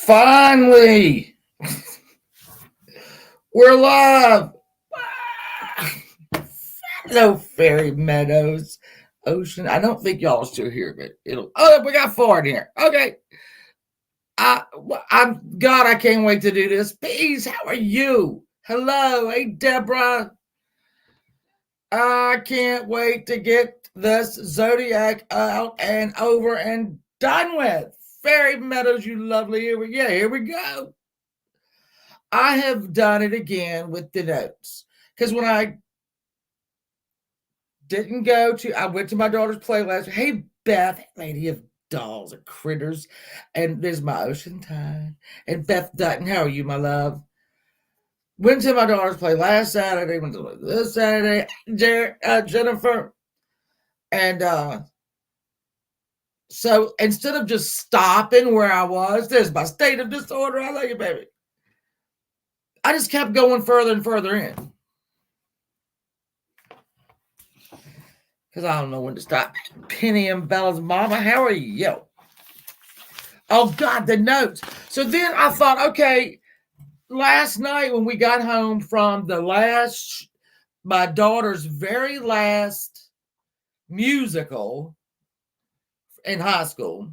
Finally, we're live. Hello, Fairy Meadows, Ocean. I don't think y'all still hear me. It'll. Oh, we got four in here. Okay. I'm God. I can't wait to do this. Peace. How are you? Hello. Hey, Deborah. I can't wait to get this Zodiac out and over and done with. Fairy Meadows, you lovely. Here we go. I have done it again with the notes. Because when I went to my daughter's play last week. Hey, Beth, lady of dolls and critters. And there's my Ocean Tide. And Beth Dutton, how are you, my love? Went to my daughter's play last Saturday, went to this Saturday, Jennifer. And so instead of just stopping where I was, there's my state of disorder. I love you, baby. I just kept going further and further in. Because I don't know when to stop. Penny and Bella's mama, how are you? Oh, God, the notes. So then I thought, okay, last night when we got home from my daughter's very last musical in high school,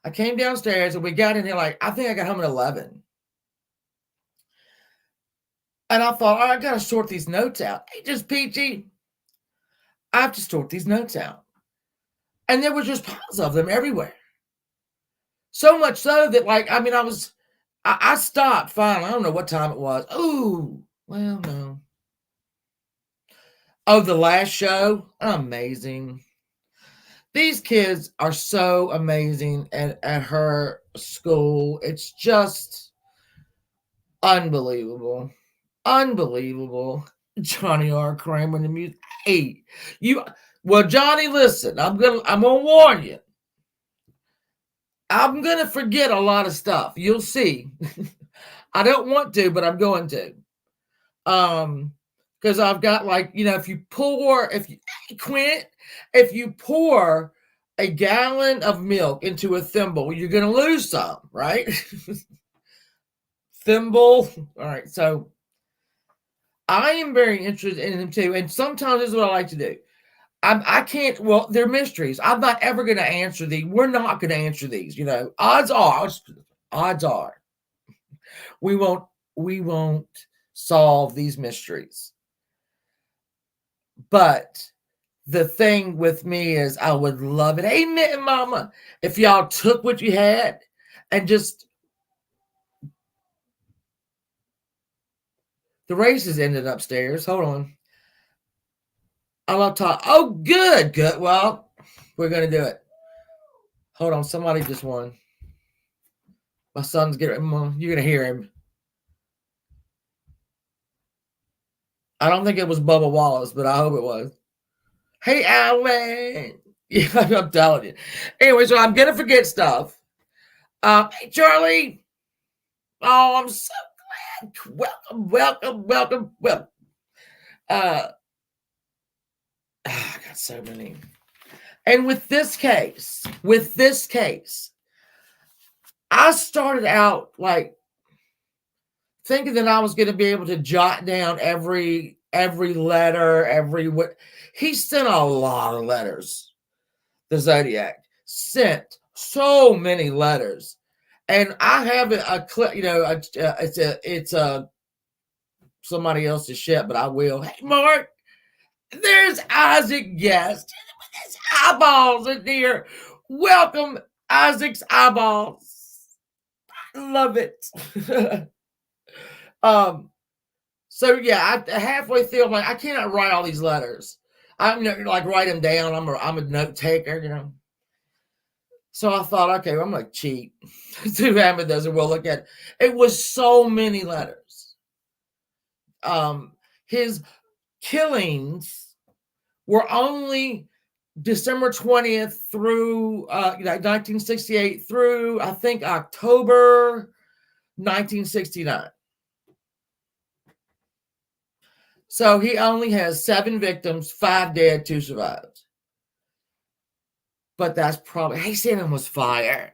I came downstairs and we got in here I think I got home at 11. And I thought, all right, I got to sort these notes out. Hey, just peachy. I have to sort these notes out. And there were just piles of them everywhere. So much so that, I stopped finally. I don't know what time it was. Oh, well, no. Oh, the last show? Amazing. These kids are so amazing at her school. It's just unbelievable. Unbelievable. Johnny R. Kramer in the music. Hey, Johnny, listen, I'm gonna warn you. I'm gonna forget a lot of stuff. You'll see. I don't want to, but I'm going to. Because I've got if you pour a gallon of milk into a thimble, you're gonna lose some, right? Thimble. All right, so I am very interested in them too, and sometimes this is what I like to do. I can't. Well, they're mysteries. I'm not ever going to answer these. We're not going to answer these. Odds are, we won't solve these mysteries. But the thing with me is, I would love it. Hey, Mitten Mama, if y'all took what you had and just. The races ended upstairs. Hold on. I love talk. Oh, good. Well, we're going to do it. Hold on. Somebody just won. My son's getting. You're going to hear him. I don't think it was Bubba Wallace, but I hope it was. Hey, Alan. Yeah, I'm telling you. Anyway, so I'm going to forget stuff. Hey, Charlie. Oh, I'm so glad. Welcome. I got so many. And with this case, I started out thinking that I was going to be able to jot down every letter, he sent a lot of letters. The Zodiac sent so many letters, and I have a clip. It's somebody else's shit, but I will. Hey, Mark. There's Isaac Guest with his eyeballs in here. Welcome, Isaac's eyeballs. I love it. So yeah, I halfway through, I'm like, I cannot write all these letters. I'm write them down. I'm a note taker, So I thought, okay, well, I'm gonna cheat. See what happens, and we'll look at it. It was so many letters. His killings were only December 20th through 1968 through, I think, October 1969. So he only has 7 victims, 5 dead, 2 survived. But that's probably, hey, Santa was fire.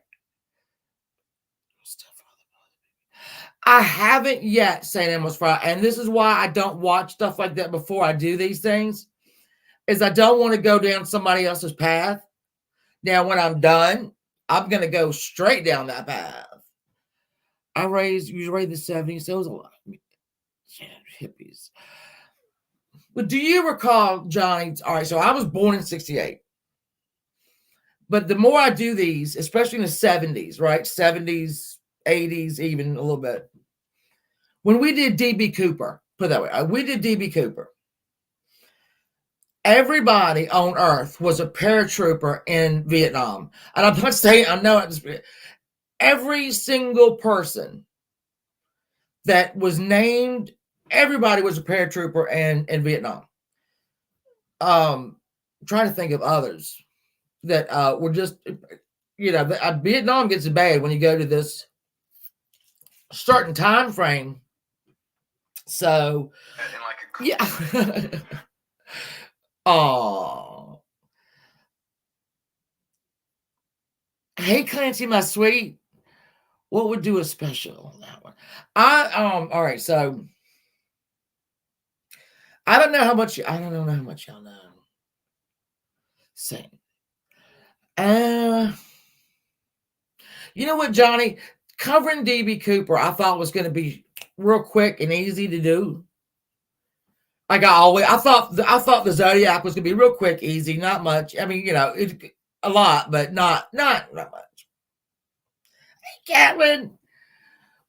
I haven't yet St. Elmo's Fire, and this is why I don't watch stuff like that before I do these things, is I don't want to go down somebody else's path. Now, when I'm done, I'm going to go straight down that path. You raised the 70s, so it was a lot of hippies. But do you recall, Johnny? All right, so I was born in 68. But the more I do these, especially in the 70s, right? 70s, 80s, even a little bit. When we did DB Cooper, put it that way, we did DB Cooper. Everybody on Earth was a paratrooper in Vietnam. And I'm not saying, I know every single person that was named, everybody was a paratrooper in Vietnam. Trying to think of others that were just, Vietnam gets bad when you go to this certain time frame. So, yeah. Oh, hey Clancy, my sweet. What would do a special on that one? All right, so I don't know how much y'all know. Same. You know what, Johnny? Covering DB Cooper, I thought was going to be real quick and easy to do. Like I thought the Zodiac was going to be real quick, easy, not much. I mean, it's a lot, but not much. Hey, Catlin.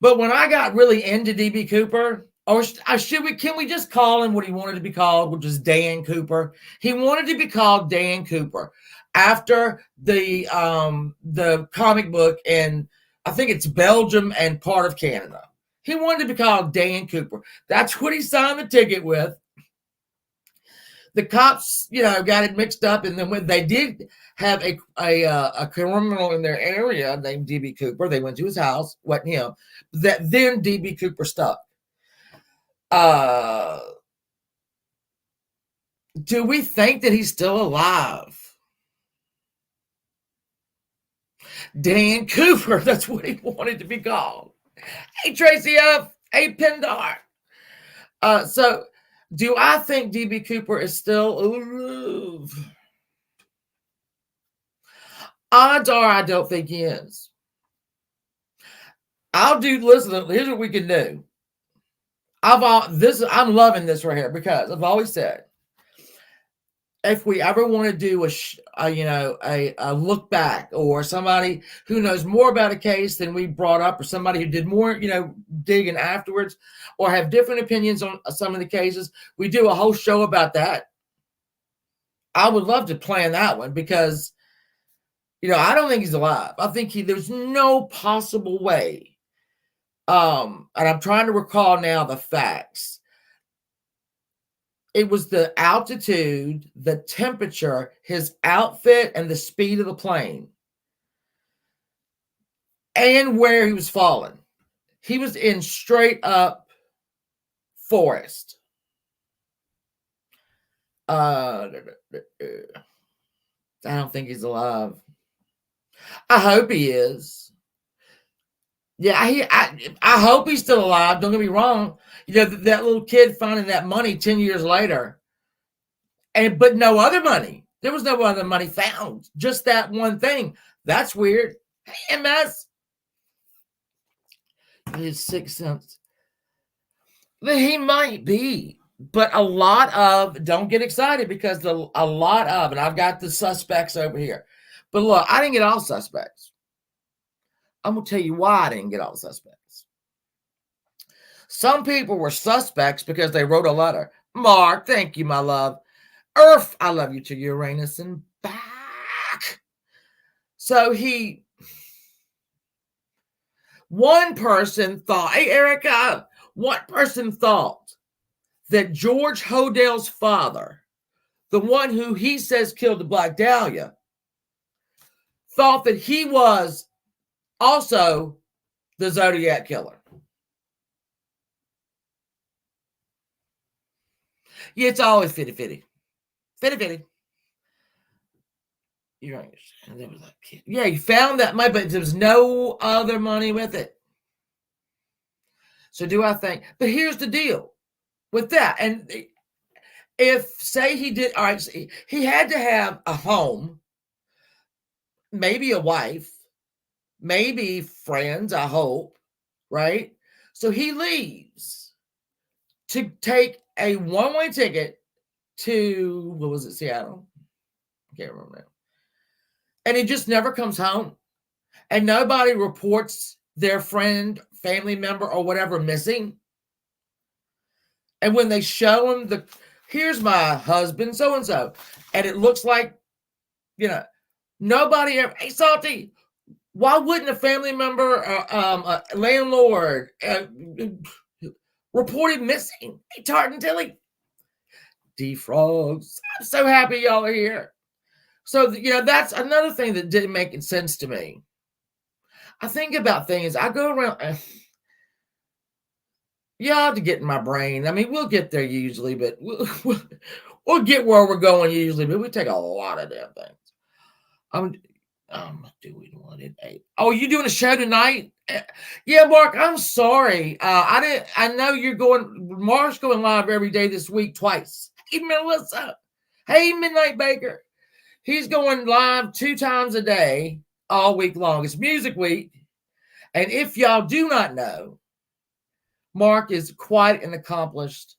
But when I got really into DB Cooper, or can we just call him what he wanted to be called, which is Dan Cooper? He wanted to be called Dan Cooper after the comic book in, I think it's Belgium and part of Canada. He wanted to be called Dan Cooper. That's what he signed the ticket with. The cops, got it mixed up, and then when they did have a criminal in their area named DB Cooper, they went to his house, wasn't him. That then DB Cooper stuck. Do we think that he's still alive? Dan Cooper, that's what he wanted to be called. Hey, Tracy F. Hey, Pindar. So, do I think DB Cooper is still alive? Odds are I don't think he is. Listen, here's what we can do. I'm loving this right here because I've always said, if we ever want to do a look back, or somebody who knows more about a case than we brought up, or somebody who did more, digging afterwards, or have different opinions on some of the cases, we do a whole show about that. I would love to plan that one because, I don't think he's alive. I think there's no possible way. And I'm trying to recall now the facts. It was the altitude, the temperature, his outfit, and the speed of the plane. And where he was falling. He was in straight up forest. I don't think he's alive. I hope he is. Yeah, I hope he's still alive. Don't get me wrong. That little kid finding that money 10 years later, but no other money. There was no other money found. Just that one thing. That's weird. Hey, MS. His 6 cents. He might be, but don't get excited because a lot of, and I've got the suspects over here. But look, I didn't get all suspects. I'm going to tell you why I didn't get all suspects. Some people were suspects because they wrote a letter. Mark, thank you, my love. Earth, I love you to Uranus and back. So one person thought, hey, Erica, one person thought that George Hodell's father, the one who he says killed the Black Dahlia, thought that he was also the Zodiac killer. Yeah, it's always 50-50. 50-50. You're right. There was that kid. Yeah, he found that money, but there was no other money with it. So do I think? But here's the deal with that. And if, say he did, all right, he had to have a home, maybe a wife, maybe friends, I hope, right? So he leaves to take a one-way ticket to, what was it, Seattle? I can't remember now. And he just never comes home. And nobody reports their friend, family member, or whatever missing. And when they show him here's my husband, so-and-so, and it looks like, nobody ever, hey, Salty, why wouldn't a family member, a landlord, reported missing? Hey, Tart and Tilly, defrogs. I'm so happy y'all are here. So, that's another thing that didn't make sense to me. I think about things. I go around. You have to get in my brain. I mean, we'll get there usually, but we'll get where we're going usually, but we take a lot of damn things. I'm doing one at 8. Oh, you doing a show tonight? Yeah, Mark, I'm sorry. I know Mark's going live every day this week, twice. Hey, Melissa. Hey, Midnight Baker. He's going live 2 times a day all week long. It's Music Week. And if y'all do not know, Mark is quite an accomplished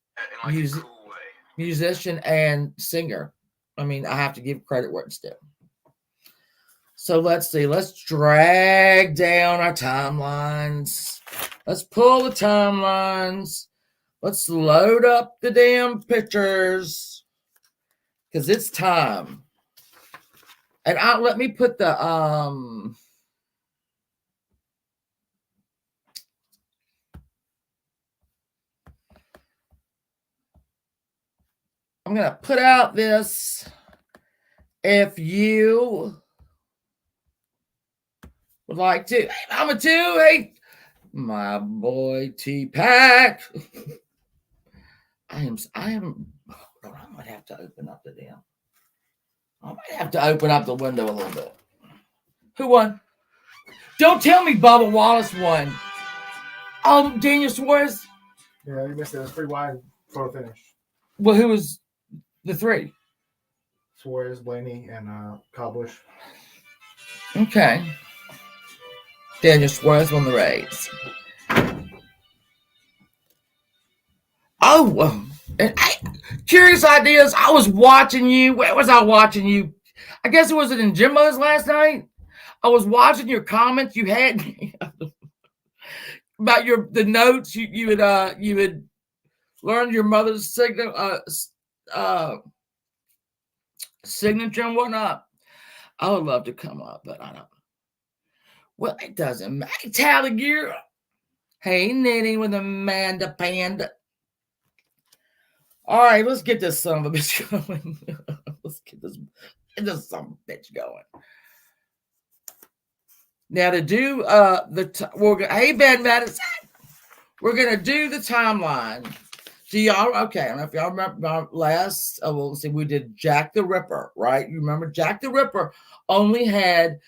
musician and singer. I mean, I have to give credit where it's due. So let's see. Let's drag down our timelines. Let's pull the timelines. Let's load up the damn pictures because it's time. And let me put the I'm going to put out this. If you would like to, hey, Mama too, hey, my boy T-Pack. I am, I might have to open up the damn. I might have to open up the window a little bit. Who won? Don't tell me Bubba Wallace won. Daniel Suarez? Yeah, you missed it. It was pretty wide photo finish. Well, who was the 3? Suarez, Blaney, and Kyle Busch. Okay. Daniel Suarez won the race. Oh, Curious Ideas. I was watching you. Where was I watching you? I guess it was in Jimbo's last night. I was watching your comments you had about the notes you had learned your mother's signature and whatnot. I would love to come up, but I don't. Well, it doesn't matter. Tally Gear. Hey, knitting with Amanda Panda. All right, let's get this son of a bitch going. Let's get this son of a bitch going. Now to do hey Ben Madison, we're gonna do the timeline. Do y'all okay? I don't know if y'all remember last. Let's see, we did Jack the Ripper, right? You remember Jack the Ripper only had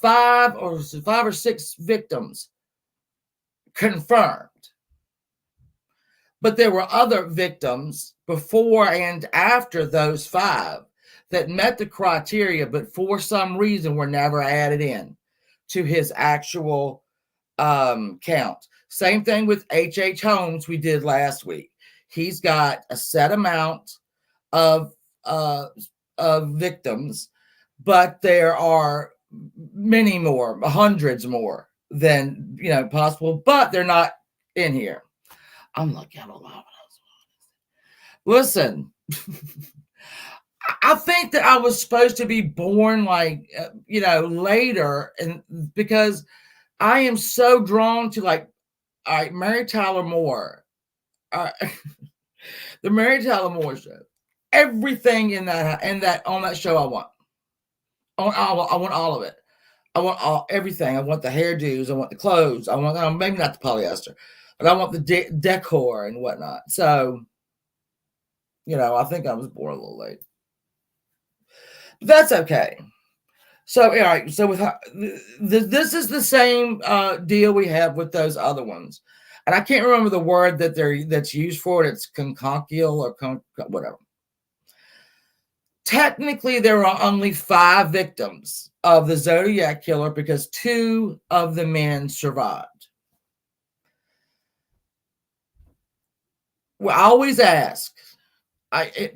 5 or 6 victims confirmed. But there were other victims before and after those 5 that met the criteria, but for some reason were never added in to his actual count. Same thing with H.H. Holmes we did last week. He's got a set amount of victims, but there are many more, hundreds more than possible, but they're not in here. I'm looking at a lot of those. Listen, I think that I was supposed to be born later, and because I am so drawn to Mary Tyler Moore, the Mary Tyler Moore show. Everything on that show I want. I want all of it. I want everything. I want the hairdos. I want the clothes. I want maybe not the polyester, but I want the decor and whatnot. So, I think I was born a little late. But that's okay. So, all right. So with this is the same deal we have with those other ones. and I can't remember the word that's used for it. It's conconcule or whatever. Technically, there are only 5 victims of the Zodiac killer because 2 of the men survived. We always ask. I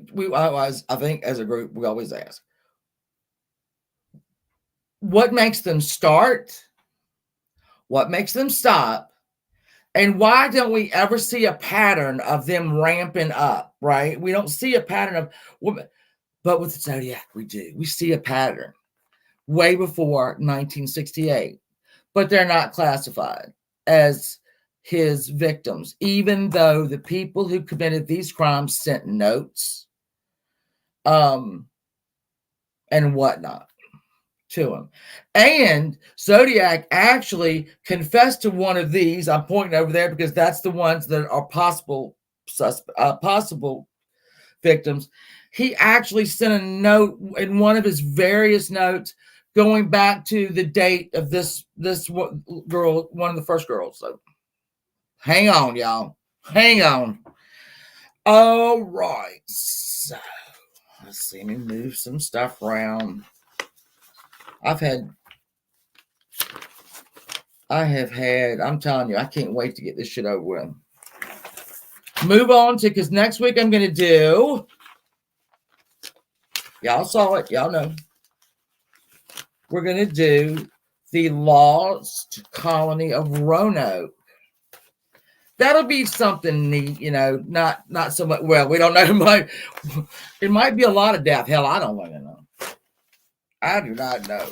think as a group we always ask, what makes them start? What makes them stop? And why don't we ever see a pattern of them ramping up? Right? We don't see a pattern of. But with the Zodiac, we do. We see a pattern way before 1968, but they're not classified as his victims, even though the people who committed these crimes sent notes and whatnot to him. And Zodiac actually confessed to one of these. I'm pointing over there because that's the ones that are possible victims. He actually sent a note in one of his various notes going back to the date of this girl, one of the first girls. So hang on, y'all. Hang on. All right. So let's see. Let me move some stuff around. I have had, I'm telling you, I can't wait to get this shit over with. Move on to, because next week I'm going to do, y'all saw it, y'all know. We're going to do the Lost Colony of Roanoke. That'll be something neat, not so much. Well, we don't know. It might be a lot of death. Hell, I don't want to know. I do not know.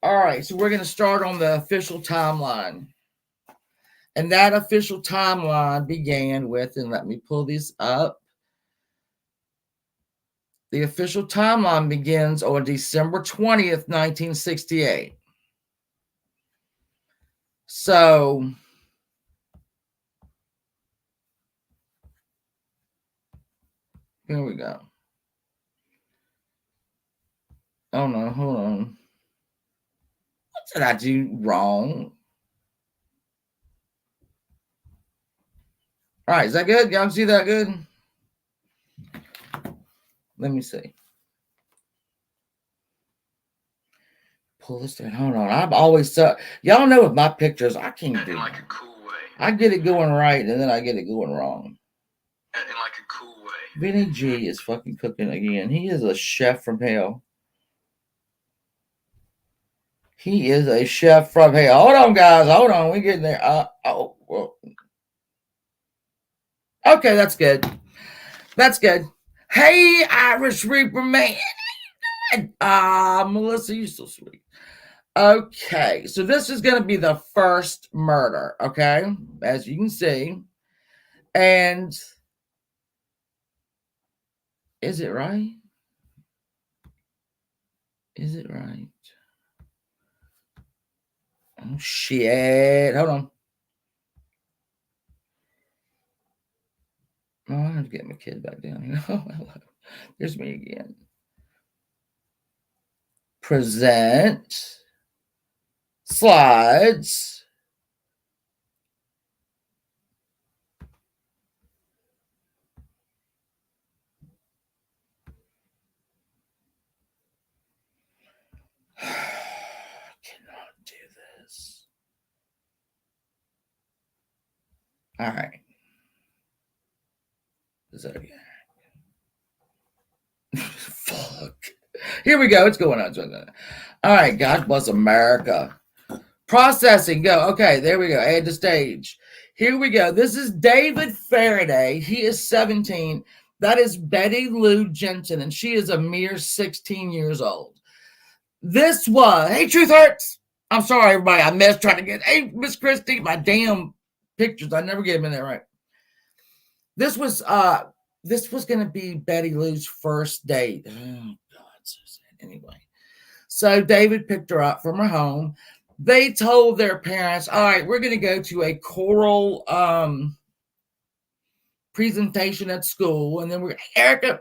All right, so we're going to start on the official timeline. And that official timeline began with, and let me pull this up. The official timeline begins on December 20th, 1968. So, here we go. Oh no, hold on. What did I do wrong? All right, is that good? Y'all see that good? Let me see. Pull this down. Hold on. I'm always y'all know with my pictures, I can't do it. Like a cool way. I get it going right, and then I get it going wrong. In like a cool way. Vinny G is fucking cooking again. He is a chef from hell. He is a chef from hell. Hold on, guys. Hold on. We're getting there. Well. Okay, that's good. That's good. Hey, Irish Reaper man. Melissa, you're so sweet. Okay, so this is going to be the first murder, okay? As you can see. And is it right? Is it right? Oh, shit. Hold on. Oh, I have to get my kid back down here. Oh, hello. There's me again. Present. Slides. I cannot do this. All right. Zodiac. Fuck. Here we go. It's going on. All right. God bless America. Processing. Go. Okay. There we go. Add the stage. Here we go. This is David Faraday. He is 17. That is Betty Lou Jensen, and she is a mere 16 years old. This was, hey, Truth Hurts. I'm sorry, everybody. I missed trying to get, hey, Miss Christie, my damn pictures. I never get them in there right. This was going to be Betty Lou's first date. Oh, God, so sad. Anyway, so David picked her up from her home. They told their parents, all right, we're going to go to a choral presentation at school, and then we're Erica,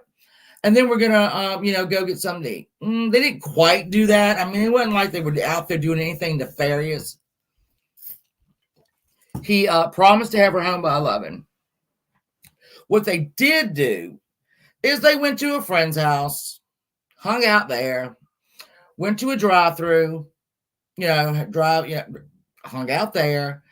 and then we're gonna go get something to eat. They didn't quite do that. I mean, it wasn't like they were out there doing anything nefarious. He promised to have her home by 11. What they did do is they went to a friend's house, hung out there, went to a drive-through, hung out there,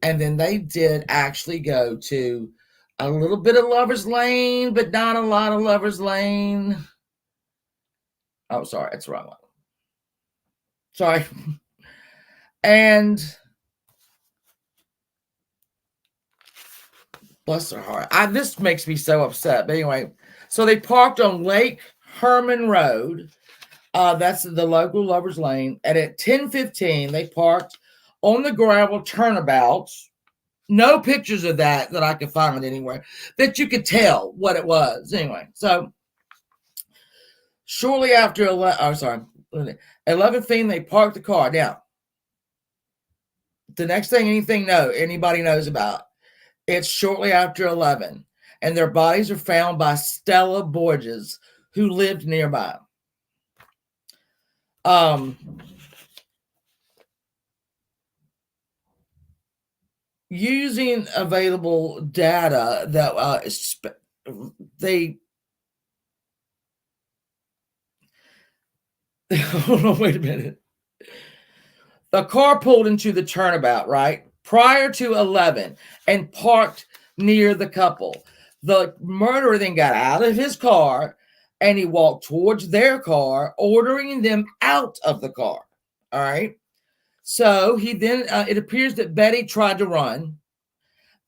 and then they did actually go to a little bit of Lover's Lane, but not a lot of Lover's Lane. Oh, sorry, that's the wrong one. Sorry. And bless their heart. This makes me so upset. But anyway, so they parked on Lake Herman Road. That's the local Lover's Lane. And at 10:15, they parked on the gravel turnabouts. No pictures of that I could find anywhere that you could tell what it was. Anyway, so shortly after 11:15, they parked the car. Now, the next thing anybody knows about, it's shortly after 11, and their bodies are found by Stella Borges, who lived nearby. Using available data that hold on, wait a minute. The car pulled into the turnabout, right? Prior to 11 and parked near the couple. The murderer then got out of his car and he walked towards their car, ordering them out of the car. All right. So he then, it appears that Betty tried to run,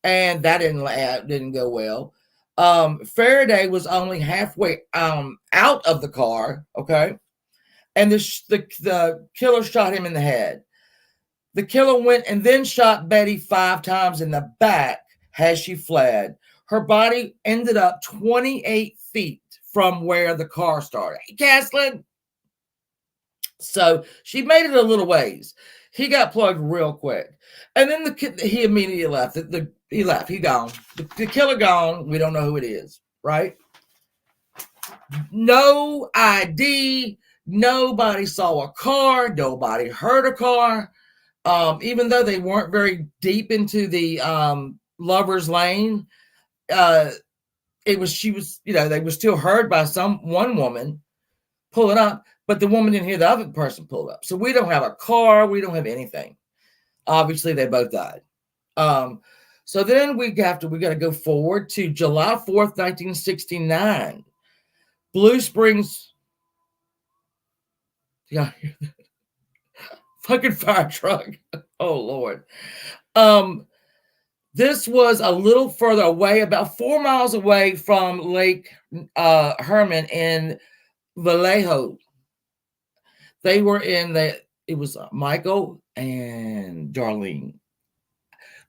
and that didn't go well. Faraday was only halfway out of the car. Okay. And the killer shot him in the head. The killer went and then shot Betty 5 times in the back as she fled. Her body ended up 28 feet from where the car started. Hey, Caslin. So she made it a little ways. He got plugged real quick. And then he immediately left. He left. He gone. The killer gone. We don't know who it is, right? No ID. Nobody saw a car. Nobody heard a car. Even though they weren't very deep into the Lover's Lane, they were still heard by one woman pulling up, but the woman didn't hear the other person pull up. So we don't have a car. We don't have anything. Obviously, they both died. So then we got to go forward to July 4th, 1969. Blue Springs. Yeah. Fucking fire truck. Oh, Lord. This was a little further away, about 4 miles away from Lake Herman in Vallejo. They were it was Michael and Darlene.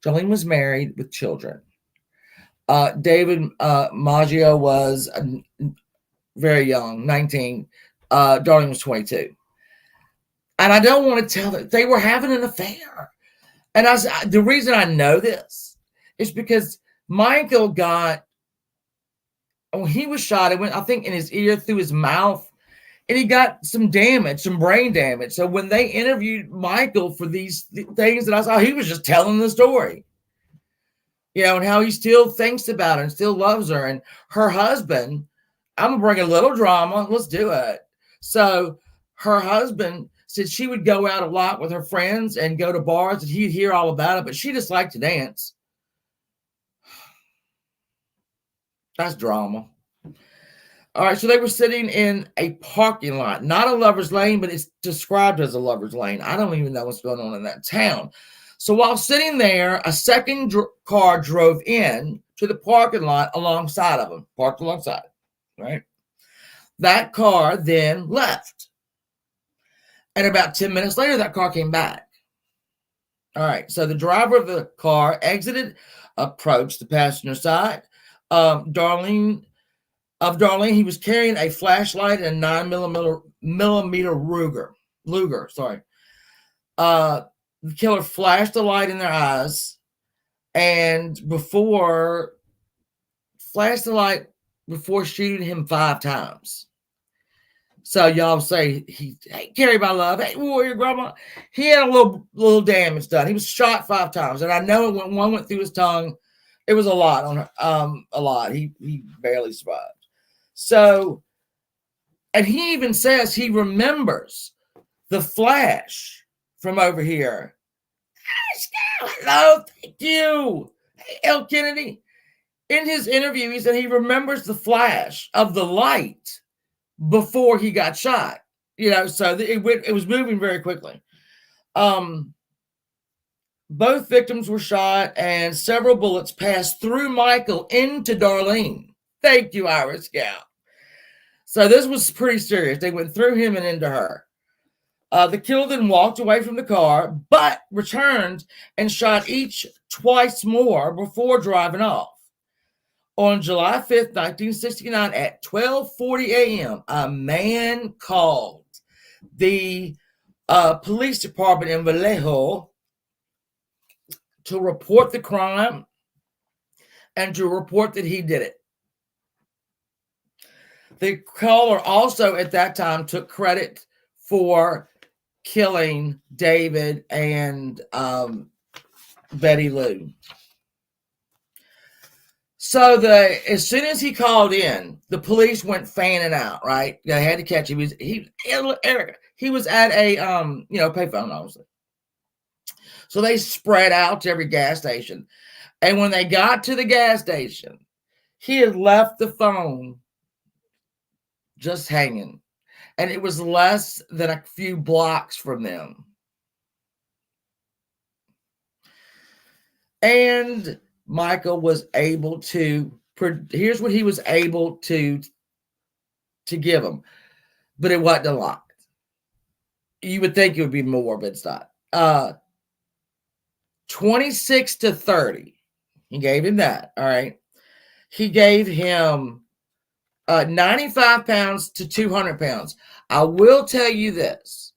Darlene was married with children. David Maggio was very young, 19. Darlene was 22. And I don't want to tell that they were having an affair. And the reason I know this is because Michael when he was shot, it went, I think, in his ear, through his mouth, and he got some damage, some brain damage. So when they interviewed Michael for these things that I saw, he was just telling the story, and how he still thinks about her and still loves her. And her husband, I'm going to bring a little drama. Let's do it. So her husband said she would go out a lot with her friends and go to bars, and he'd hear all about it, but she just liked to dance. That's drama. All right, so they were sitting in a parking lot, not a Lover's Lane, but it's described as a Lover's Lane. I don't even know what's going on in that town. So while sitting there, a second car drove in to the parking lot alongside of them, parked alongside, right? That car then left. And about 10 minutes later, that car came back. All right, so the driver of the car approached the passenger side. Darlene, he was carrying a flashlight and a 9mm Luger. Sorry. The killer flashed the light in their eyes, and flashed the light before shooting him 5 times. So y'all say hey, Carrie, my love, hey, warrior grandma. He had a little damage done. He was shot 5 times, and I know when one went through his tongue, it was a lot on her, a lot. He barely survived. So, and he even says he remembers the flash from over here. Hello, thank you. Hey, L. Kennedy. In his interview, he said he remembers the flash of the light before he got shot. So it was moving very quickly. Both victims were shot, and several bullets passed through Michael into Darlene. Thank you, Irish Scout. So this was pretty serious. They went through him and into her. The killer then walked away from the car, but returned and shot each twice more before driving off. On July 5th, 1969, at 12:40 a.m., a man called the police department in Vallejo to report the crime and to report that he did it. The caller also at that time took credit for killing David and Betty Lou. So as soon as he called in, the police went fanning out. Right, they had to catch him. He was at a payphone, obviously. So they spread out to every gas station, and when they got to the gas station, he had left the phone just hanging, and it was less than a few blocks from them. And Michael was able to, here's what he was able to give him, but it wasn't a lot. You would think it would be more, but it's not. 26 to 30. He gave him that. All right. He gave him 95 pounds to 200 pounds. I will tell you this.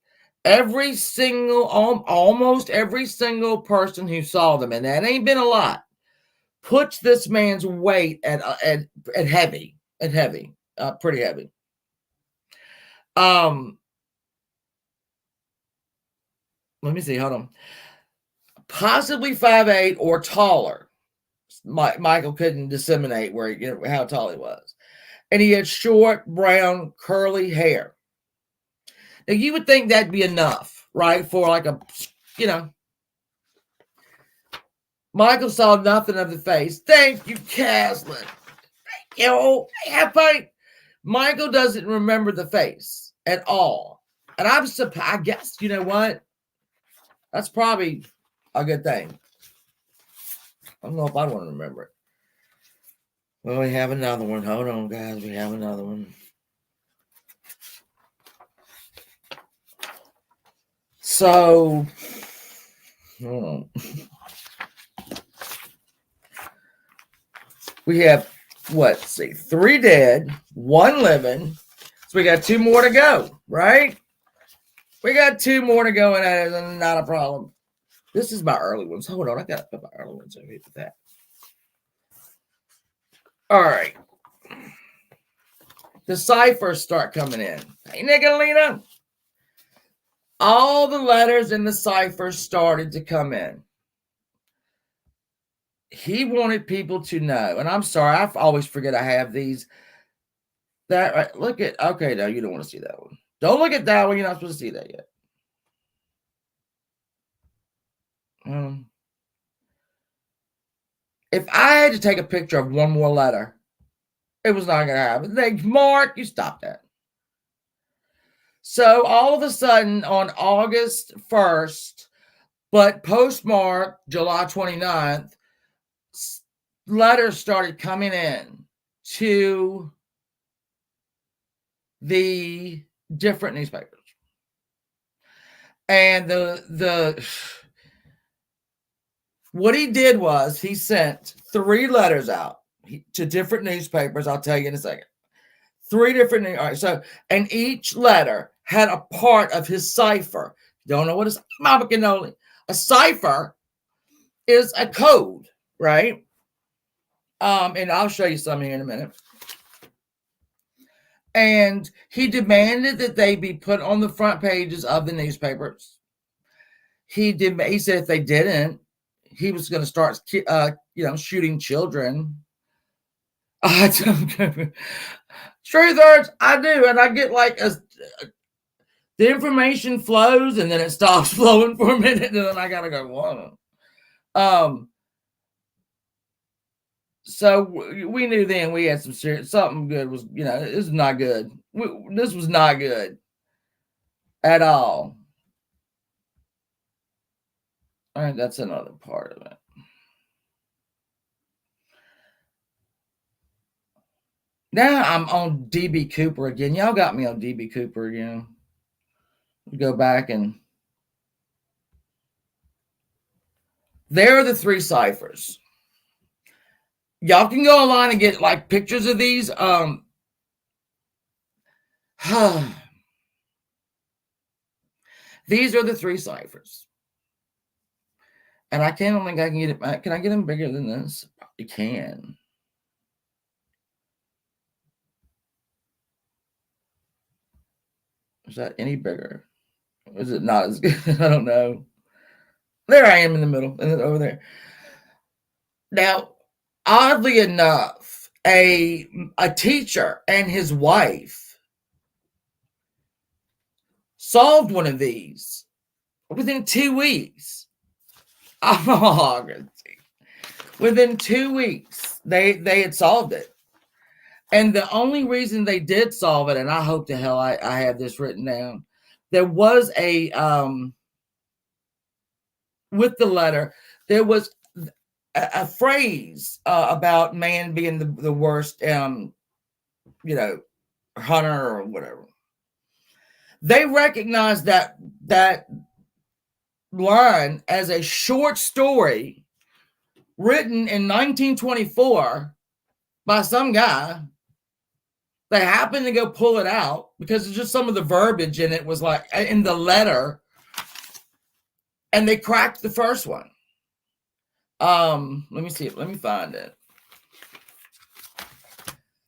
Almost every single person who saw them, and that ain't been a lot, puts this man's weight at heavy, pretty heavy. Let me see. Hold on. Possibly 5'8" or taller. Michael couldn't disseminate how tall he was, and he had short, brown, curly hair. Now you would think that'd be enough, right? For like Michael saw nothing of the face. Thank you, Caslin. Thank you. Have fun. Michael doesn't remember the face at all. And I guess, you know what? That's probably a good thing. I don't know if I want to remember it. Well, we have another one. Hold on, guys. We have another one. So, hold on. We have, let's see, 3 dead, 1 living. So we got 2 more to go, right? We got 2 more to go, and that is not a problem. This is my early ones. Hold on, I got to put my early ones over here with that. All right. The ciphers start coming in. Hey, Nicolina. All the letters in the ciphers started to come in. He wanted people to know, and I'm sorry, I always forget I have these. That right? Look at, okay, no, you don't want to see that one. Don't look at that one. You're not supposed to see that yet. If I had to take a picture of one more letter, it was not going to happen. Thanks, Mark. You stop that. So all of a sudden on August 1st, but postmarked July 29th, letters started coming in to the different newspapers. And what he did was he sent 3 letters out to different newspapers. I'll tell you in a second. 3 different. All right. So, and each letter had a part of his cipher. Don't know what is Mama Cannoli. A cipher is a code, right? And I'll show you some here in a minute. And he demanded that they be put on the front pages of the newspapers. He said if they didn't, he was going to start, shooting children. Truth hurts. I do, and I get like the information flows, and then it stops flowing for a minute, and then I gotta go. Whoa. So we knew then we had something good was, this is not good. This was not good at all. All right, that's another part of it. Now I'm on DB Cooper again. Y'all got me on DB Cooper again. Go back and there are the 3 ciphers. Y'all can go online and get like pictures of these. These are the 3 ciphers. And I don't think I can get it. Can I get them bigger than this? You can. Is that any bigger? Is it not as good? I don't know. There I am in the middle, and then over there. Now, oddly enough, a teacher and his wife solved one of these within 2 weeks. Within 2 weeks, they had solved it. And the only reason they did solve it, and I hope to hell I have this written down, there was with the letter, there was a phrase about man being the worst, hunter or whatever. They recognized that line as a short story written in 1924 by some guy. They happened to go pull it out because it's just some of the verbiage in it was like in the letter, and they cracked the first one. Let me see it. Let me find it.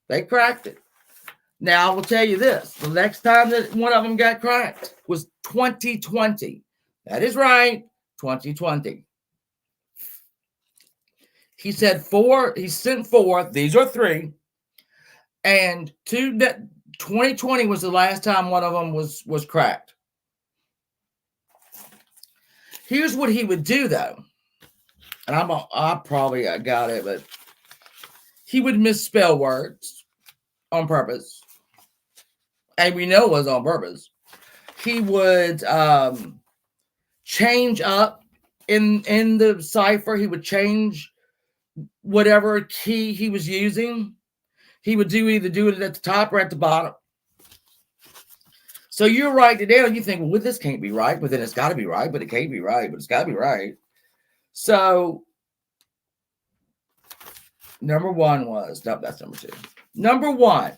They cracked it. Now I will tell you this: the next time that one of them got cracked was 2020. That is right, 2020. He said 4. He sent 4. These are 3. And 2020 was the last time one of them was cracked. Here's what he would do, though. And I probably got it, but he would misspell words on purpose. And we know it was on purpose. He would change up in the cipher. He would change whatever key he was using. He would either do it at the top or at the bottom. So you're writing it down. You think, well, this can't be right, but then it's got to be right, but it can't be right, but it's got to be right. So number 1 was, no, that's number 2. Number 1,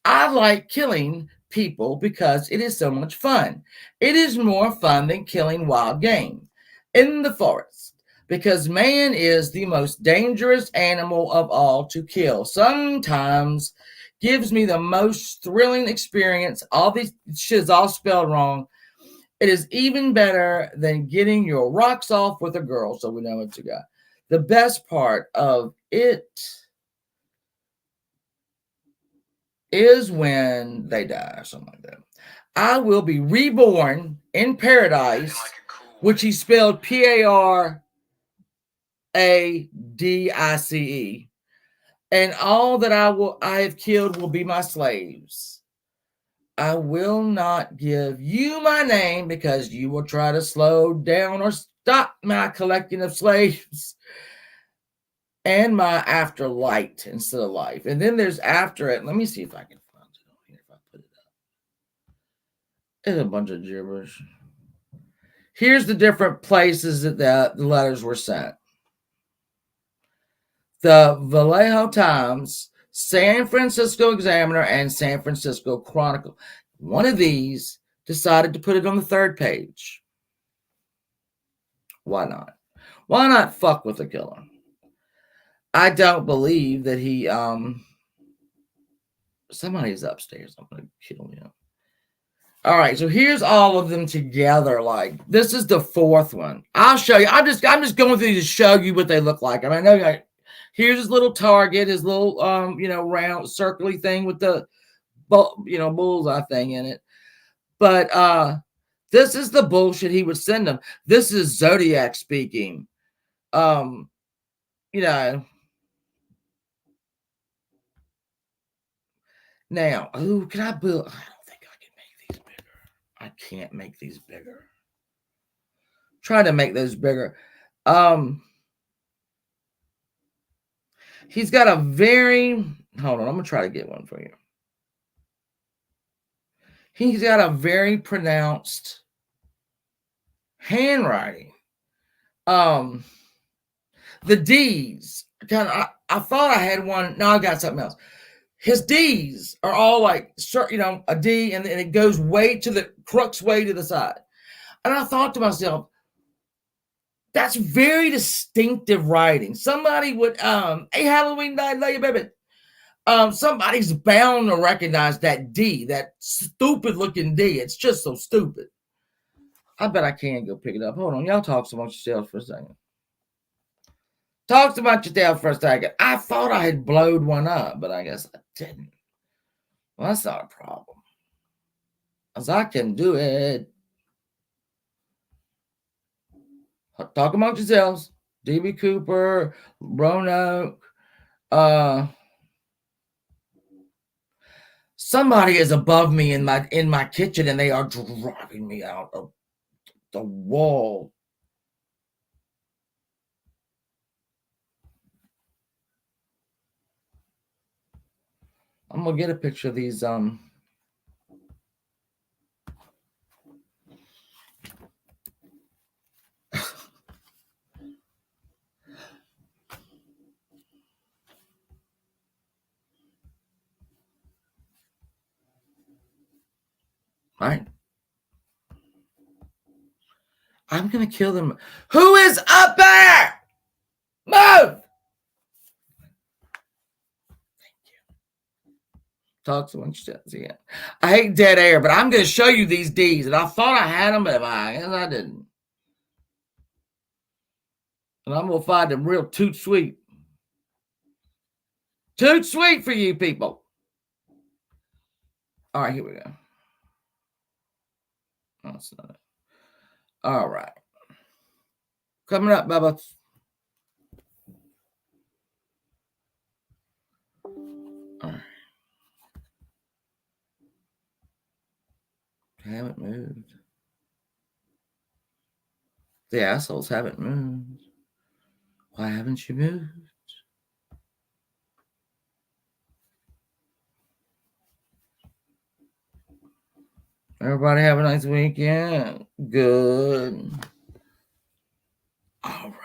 I like killing people because it is so much fun. It is more fun than killing wild game in the forest. Because man is the most dangerous animal of all to kill. Sometimes gives me the most thrilling experience. All these shit is all spelled wrong. It is even better than getting your rocks off with a girl. So we know it's a guy. The best part of it is when they die or something like that. I will be reborn in paradise, which he spelled Paradice. And all that I have killed will be my slaves. I will not give you my name because you will try to slow down or stop my collecting of slaves and my afterlight instead of life. And then there's after it. Let me see if I can find it on here if I put it up. It's a bunch of gibberish. Here's the different places that the letters were sent. The Vallejo Times, San Francisco Examiner, and San Francisco Chronicle. One of these decided to put it on the 3rd page. Why not? Why not fuck with the killer? I don't believe that he Somebody is upstairs. I'm gonna kill him. All right, so here's all of them together. Like this is the fourth one. I'll show you. I'm just going through to show you what they look like. I mean, I know like, here's his little target, his little round circly thing with the bullseye thing in it. But this is the bullshit he would send them. This is Zodiac speaking. You know. Now, can I build? I don't think I can make these bigger. I can't make these bigger. Try to make those bigger. He's got a very, hold on, I'm gonna try to get one for you. He's got a very pronounced handwriting. The D's kind of, I thought I had one. No, I got something else. His D's are all like, a D, and it goes way to the crux way to the side. And I thought to myself, that's very distinctive writing. Somebody would, hey, Halloween night, lay your baby. Somebody's bound to recognize that D, that stupid looking D. It's just so stupid. I bet I can go pick it up. Hold on. Y'all talk amongst yourselves for a second. Talk amongst yourselves for a second. I thought I had blowed one up, but I guess I didn't. Well, that's not a problem. As I can do it. Talk amongst yourselves. D.B. Cooper, Roanoke. Somebody is above me in my kitchen, and they are driving me out of the wall. I'm gonna get a picture of these. Right. I'm gonna kill them. Who is up there? Move! Thank you. Talk to one again. I hate dead air, but I'm gonna show you these D's, and I thought I had them, but I guess I didn't. And I'm gonna find them real toot sweet. Toot sweet for you people. All right, here we go. Oh, that's not it. All right. Coming up, Bubba. All right. Haven't moved. The assholes haven't moved. Why haven't you moved? Everybody have a nice weekend. Good. All right.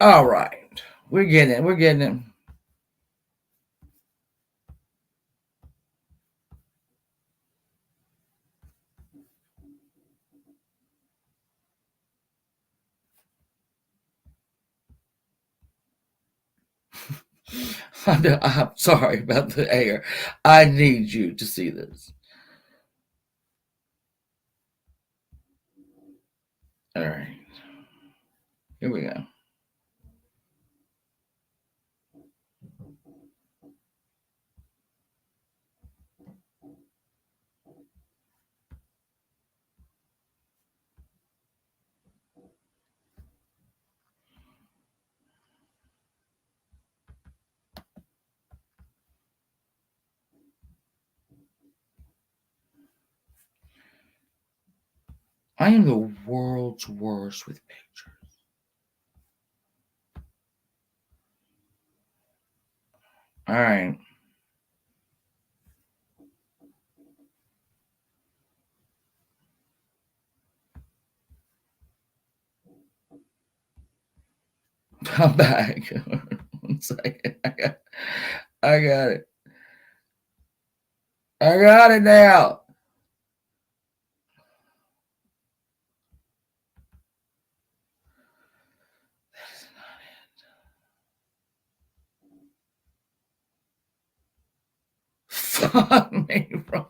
All right. We're getting it. We're getting it. I'm sorry about the air. I need you to see this. All right. Here we go. I am the world's worst with pictures. All right. I'm back. 1 second. I got it. I got it now. stop me from.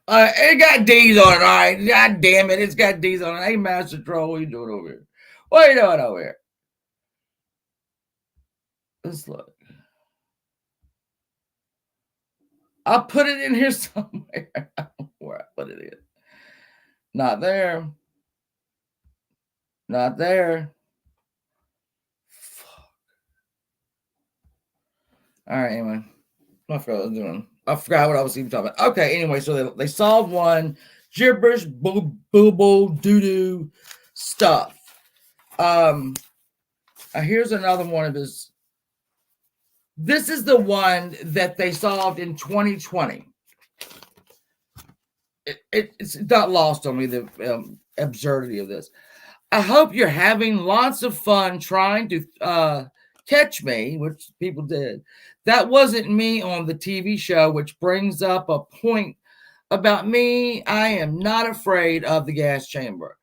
It got D's on it, all right. God damn it, it's got D's on it. Hey, Master Troll, what are you doing over here? What are you doing over here? Let's look. I'll put it in here somewhere. I don't know where I put it in. Not there. Not there. Fuck. All right, anyway. I forgot what I was doing. I forgot what I was even talking about. Okay, anyway, so they solved one. Gibberish, boo-boo, doo-doo stuff. Here's another one of his. This is the one that they solved in 2020. It's not lost on me, the absurdity of this. I hope you're having lots of fun trying to catch me, which people did. That wasn't me on the TV show, which brings up a point about me. I am not afraid of the gas chamber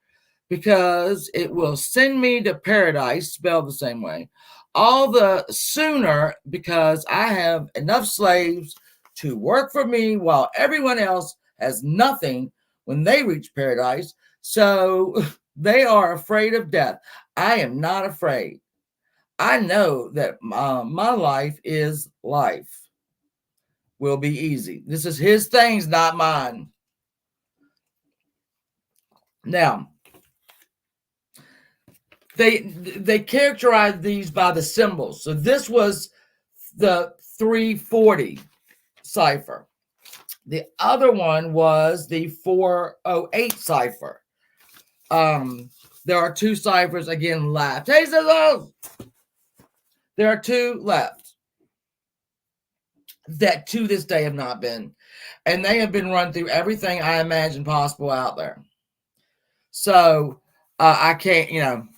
because it will send me to paradise, spelled the same way, all the sooner because I have enough slaves to work for me while everyone else has nothing when they reach paradise. So they are afraid of death. I am not afraid. I know that my life is life. Will be easy. This is his things, not mine. Now, they characterize these by the symbols. So this was the 340 cipher. The other one was the 408 cipher. There are two ciphers again left. Hey, Zillow! There are two left that to this day have not been. And they have been run through everything I imagine possible out there. So I can't,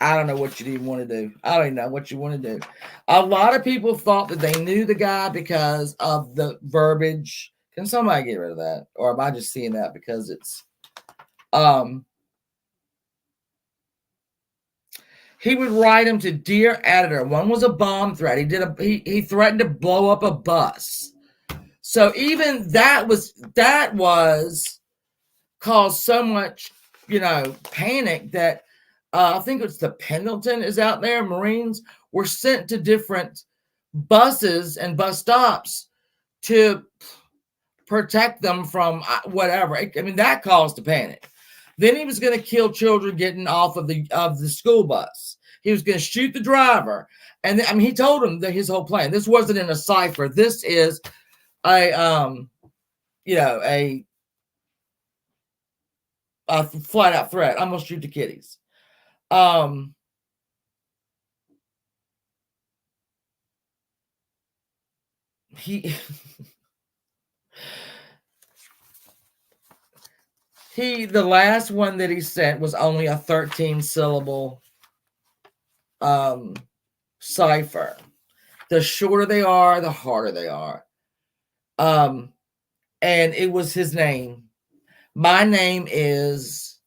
I don't know what you even want to do. I don't even know what you want to do. A lot of people thought that they knew the guy because of the verbiage. Can somebody get rid of that? Or am I just seeing that because it's he would write him to Dear Editor. One was a bomb threat. He threatened to blow up a bus. So even that was caused so much, panic that I think it's the Pendleton is out there. Marines were sent to different buses and bus stops to protect them from whatever. I mean, that caused the panic. Then he was going to kill children getting off of the school bus. He was going to shoot the driver. And he told him that his whole plan. This wasn't in a cipher. This is a flat out threat. I'm going to shoot the kiddies. The last one that he sent was only a 13-syllable cipher. The shorter they are, the harder they are. And it was his name. My name is,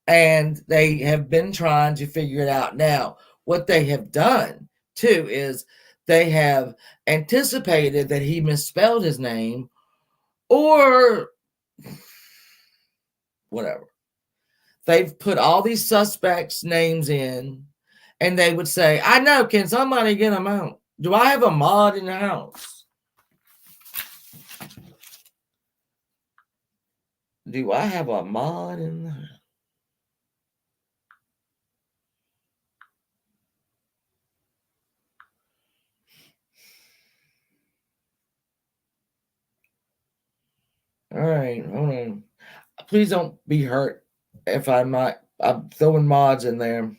and they have been trying to figure it out. Now, what they have done too is they have anticipated that he misspelled his name or whatever. They've put all these suspects' names in, and they would say, I know, can somebody get them out? Do I have a mod in the house? Do I have a mod in the house? All right, hold on. Please don't be hurt if I'm throwing mods in there.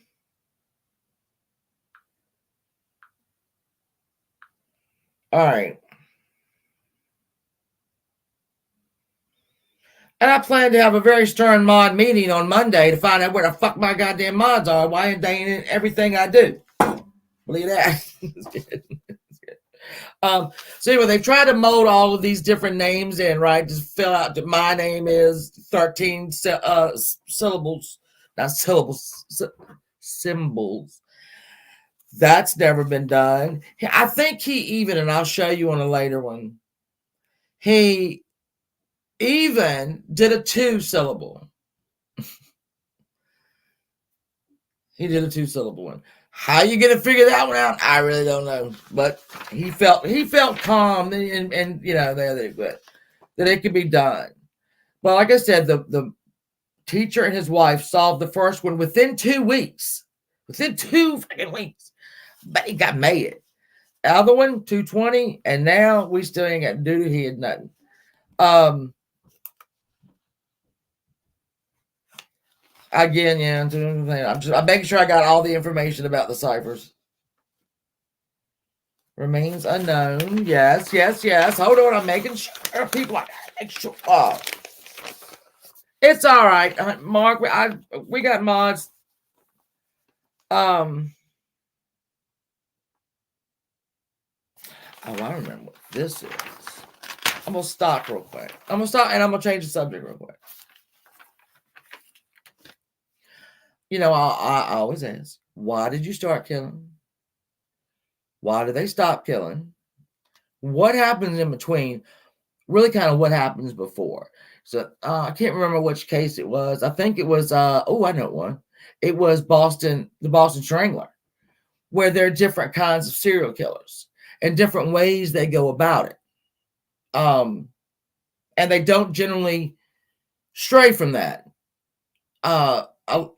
All right. And I plan to have a very stern mod meeting on Monday to find out where the fuck my goddamn mods are. Why ain't they in everything I do? Believe that. So anyway, they try to mold all of these different names in, right? Just fill out that my name is 13 syllables, not syllables, symbols. That's never been done. I think he even, and I'll show you on a later one, he even did a 2-syllable. He did a 2-syllable one. How you gonna figure that one out? I really don't know. But he felt calm and you know that it could be done. But like I said, the teacher and his wife solved the first one within 2 weeks. Within 2 freaking weeks. But he got made it. Other one, 220, and now we still ain't got doo he had nothing. Again, yeah, I'm making sure I got all the information about the ciphers. Remains unknown. Yes, yes, yes. Hold on, I'm making sure. People, I gotta make sure. Oh, it's all right, Mark. We got mods. Oh, I remember what this is. I'm gonna stop real quick. I'm gonna stop and I'm gonna change the subject real quick. You know, I always ask, why did you start killing? Why did they stop killing? What happens in between? Really kind of what happens before. So I can't remember which case it was. I think it was oh, I know one. It was the Boston Strangler, where there are different kinds of serial killers and different ways they go about it. And they don't generally stray from that.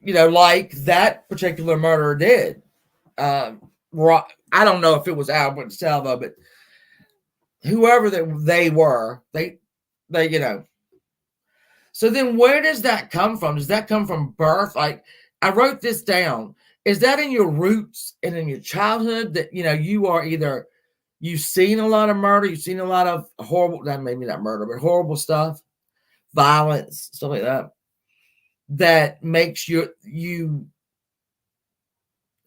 You know, like that particular murderer did. I don't know if it was Albert Salvo, but whoever they were, they you know. So then where does that come from? Does that come from birth? Like, I wrote this down. Is that in your roots and in your childhood that, you know, you are either, you've seen a lot of murder, you've seen a lot of horrible, maybe not murder, but horrible stuff, violence, stuff like that makes you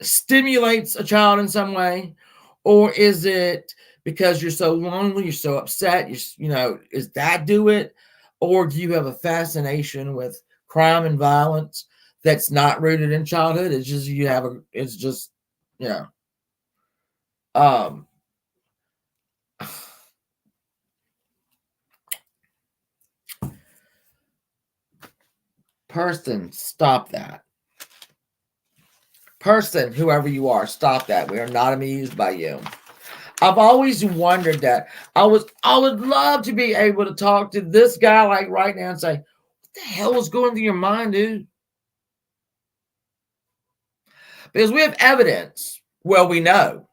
stimulates a child in some way? Or is it because you're so lonely, you're so upset, you know, is that do it? Or do you have a fascination with crime and violence that's not rooted in childhood? It's just it's just, you know. Um Person, stop that. Person, whoever you are, stop that. We are not amused by you. I've always wondered that. I would love to be able to talk to this guy like right now and say, what the hell is going through your mind, dude? Because we have evidence. Well, we know.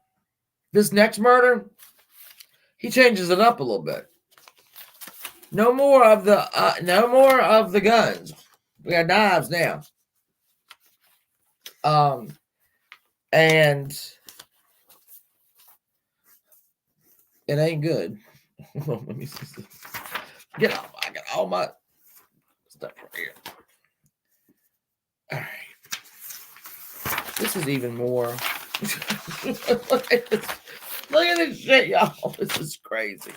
This next murder, he changes it up a little bit. No more of the guns. We got knives now. And it ain't good. Let me see. Get off. I got all my stuff right here. All right. This is even more. Look at this. Look at this shit, y'all. This is crazy.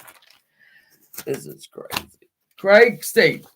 This is crazy. Craig, Steve.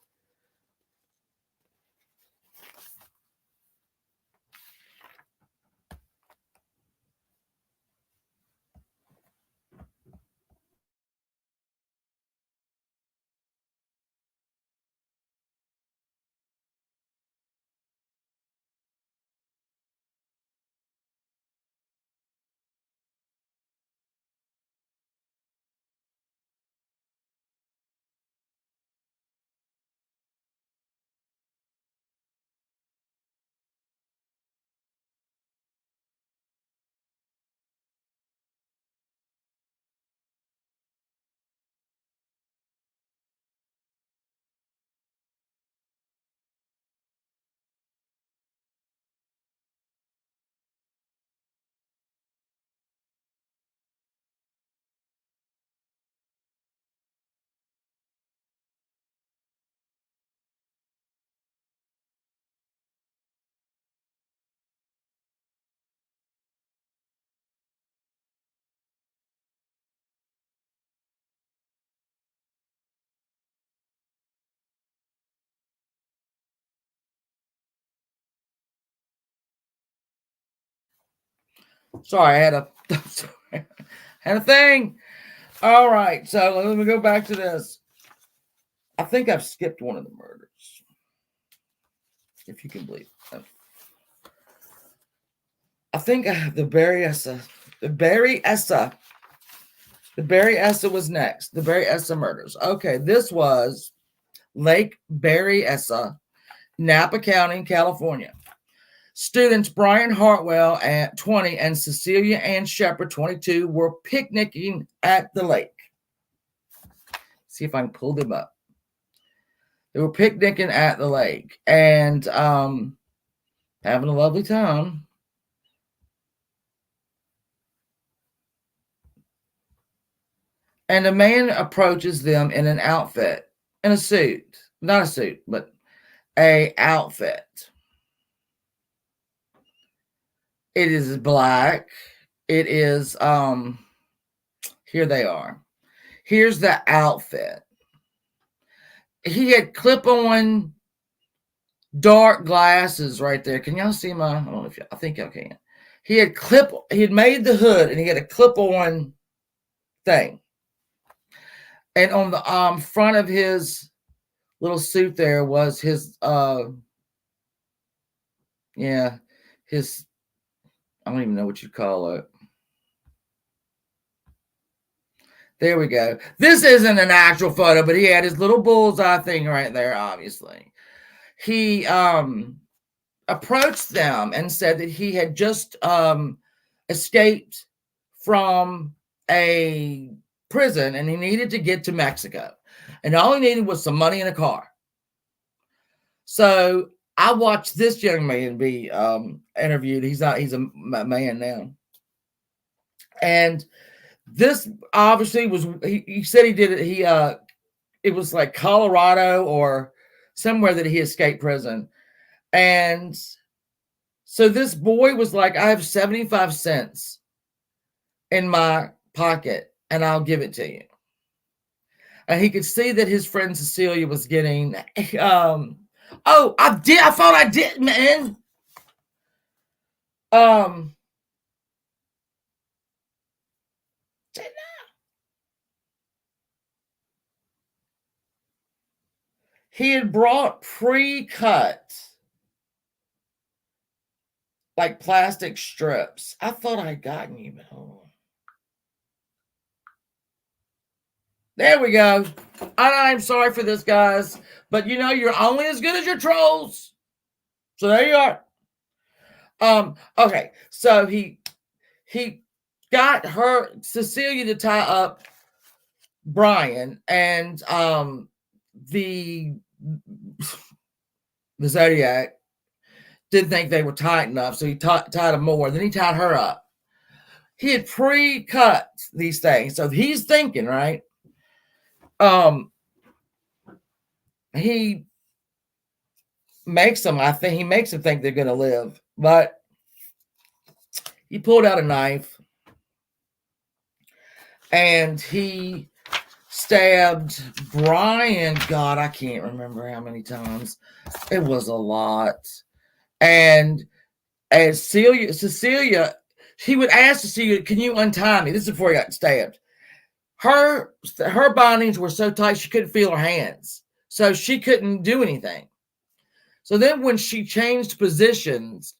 Sorry, I had a had a thing. All right, so let me go back to this. I think I've skipped one of the murders, if you can believe it. I think I have the Berryessa. The Berryessa was next. The Berryessa murders. Okay, this was Lake Berryessa, Napa County, California. Students Brian Hartwell at 20 and Cecilia Ann Shepard, 22, were picnicking at the lake. See if I can pull them up. They were picnicking at the lake and having a lovely time. And a man approaches them in an outfit, in a suit. Not a suit, but a outfit. It is black. It is here they are. Here's the outfit. He had clip-on dark glasses right there. Can y'all see my? I don't know if I think y'all can. He had made the hood and he had a clip-on thing. And on the front of his little suit there was his his, I don't even know what you call it. There we go. This isn't an actual photo, but he had his little bullseye thing right there, obviously. He approached them and said that he had just escaped from a prison and he needed to get to Mexico. And all he needed was some money in a car. So I watched this young man be interviewed. He's a man now. And this obviously was, he said he did it. It was like Colorado or somewhere that he escaped prison. And so this boy was like, I have 75 cents in my pocket and I'll give it to you. And he could see that his friend Cecilia was getting, I thought I did, man. He had brought pre-cut, like plastic strips. I thought I'd gotten you, but hold on. There we go. I'm sorry for this, guys, but you know you're only as good as your trolls. So there you are. Okay, so he got Cecilia to tie up Brian, and the Zodiac didn't think they were tight enough, so he tied them more. Then he tied her up. He had pre-cut these things, so he's thinking, right? He makes them. I think he makes them think they're going to live, but he pulled out a knife and he stabbed Brian. God, I can't remember how many times. It was a lot. And as Cecilia, he would ask Cecilia, "Can you untie me?" This is before he got stabbed. Her bindings were so tight she couldn't feel her hands, so she couldn't do anything. So then, when she changed positions,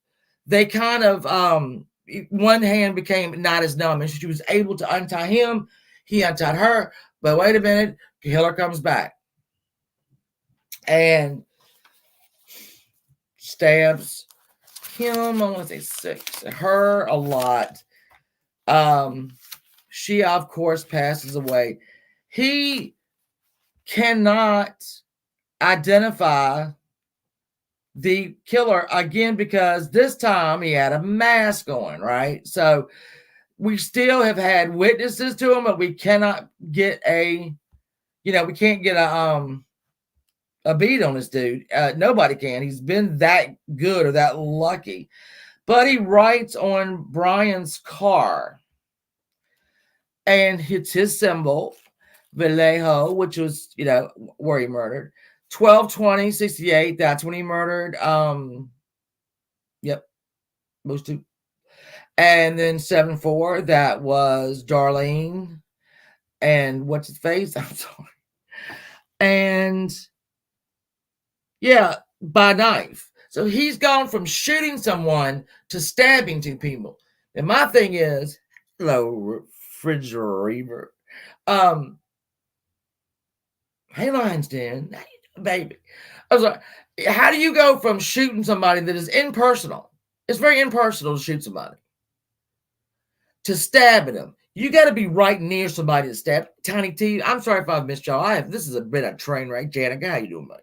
they kind of one hand became not as numb, and she was able to untie him. He untied her, but wait a minute, the killer comes back and stabs him. I want to say 6. Her a lot. She of course passes away. He cannot identify the killer again because this time he had a mask on, right? So we still have had witnesses to him, but we cannot get we can't get a beat on this dude. Nobody can. He's been that good or that lucky. But he writes on Brian's car, and it's his symbol, Vallejo, which was, where he murdered. 12/20/68. That's when he murdered. Yep, those two. And then 7-4, that was Darlene. And what's his face? I'm sorry. And yeah, by knife. So he's gone from shooting someone to stabbing two people. And my thing is, hello, refrigerator. Hey, Lion's Den. Hey, baby. I was like, how do you go from shooting somebody that is impersonal? It's very impersonal to shoot somebody. To stabbing them. You got to be right near somebody to stab. Tiny T, I'm sorry if I've missed y'all. This is a bit of a train wreck. Janet, how you doing, buddy?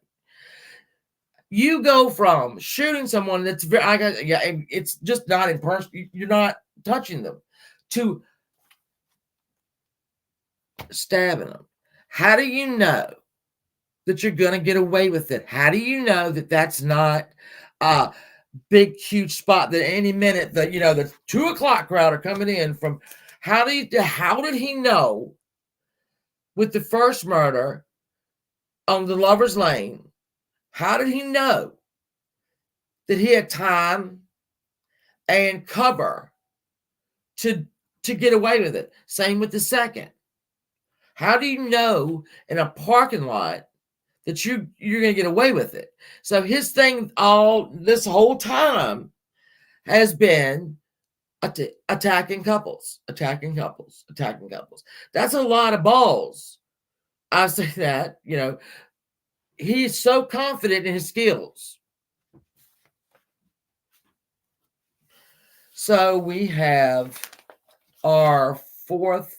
You go from shooting someone that's it's just not in person. You're not touching them, to stabbing them. How do you know that you're going to get away with it? How do you know that that's not a big, huge spot that any minute that, the 2 o'clock crowd are coming in from? How did he know with the first murder on the Lover's Lane? How did he know that he had time and cover to get away with it? Same with the second. How do you know in a parking lot that you're going to get away with it? So his thing this whole time has been attacking couples. That's a lot of balls. I say that, he's so confident in his skills. So we have our fourth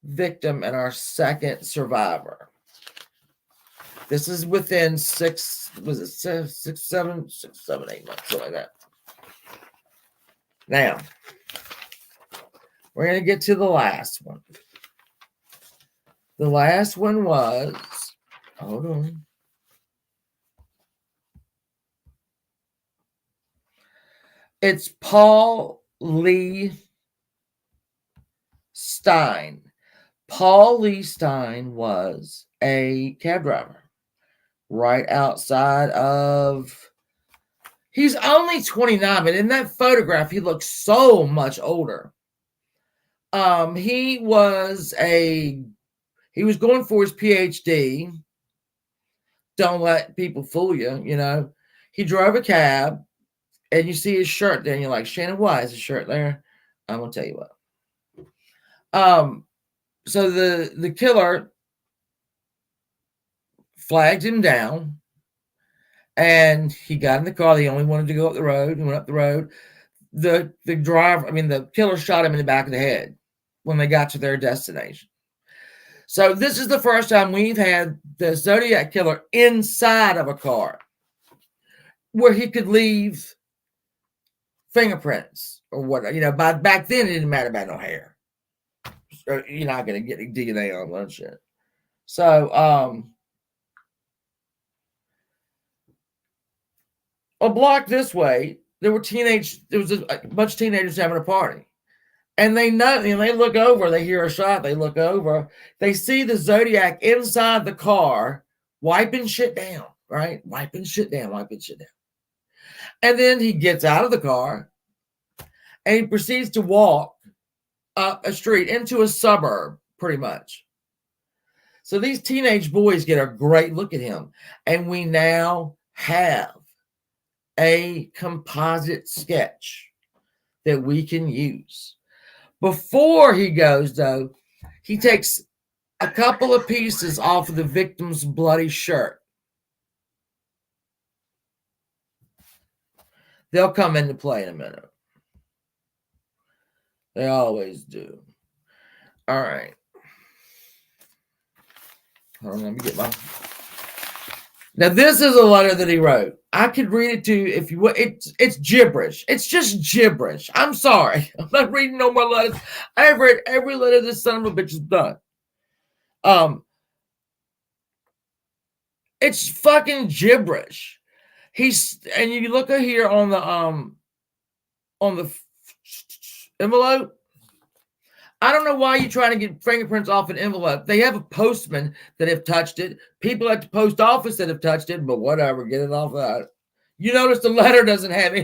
victim and our second survivor. This is within 6, 7, 8 months, something like that. Now, we're going to get to the last one. The last one was, hold on. It's Paul Lee Stein. Paul Lee Stein was a cab driver right outside of, he's only 29, but in that photograph, he looks so much older. He was going for his PhD. Don't let people fool you, He drove a cab, and you see his shirt there, and you're like, Shannon, why is his shirt there? I'm going to tell you what. So the killer flagged him down, and he got in the car. They only wanted to go up the road. He went up the road. The killer shot him in the back of the head when they got to their destination. So this is the first time we've had the Zodiac killer inside of a car where he could leave fingerprints or whatever. Back then it didn't matter about no hair. You're not going to get DNA on that shit. So, a block this way, there was a bunch of teenagers having a party. And they know, they look over, they hear a shot, they look over, they see the Zodiac inside the car, wiping shit down, right? Wiping shit down. And then he gets out of the car, and he proceeds to walk up a street into a suburb, pretty much. So these teenage boys get a great look at him, and we now have a composite sketch that we can use. Before he goes, though, he takes a couple of pieces off of the victim's bloody shirt. They'll come into play in a minute. They always do. All right. Hold on, let me get my... Now, this is a letter that he wrote. I could read it to you if you would. It's gibberish. It's just gibberish. I'm sorry. I'm not reading no more letters. I've read every letter this son of a bitch has done. It's fucking gibberish. And you look here on the envelope. I don't know why you're trying to get fingerprints off an envelope. They have a postman that have touched it. People at the post office that have touched it, but whatever, get it off that. You notice the letter doesn't have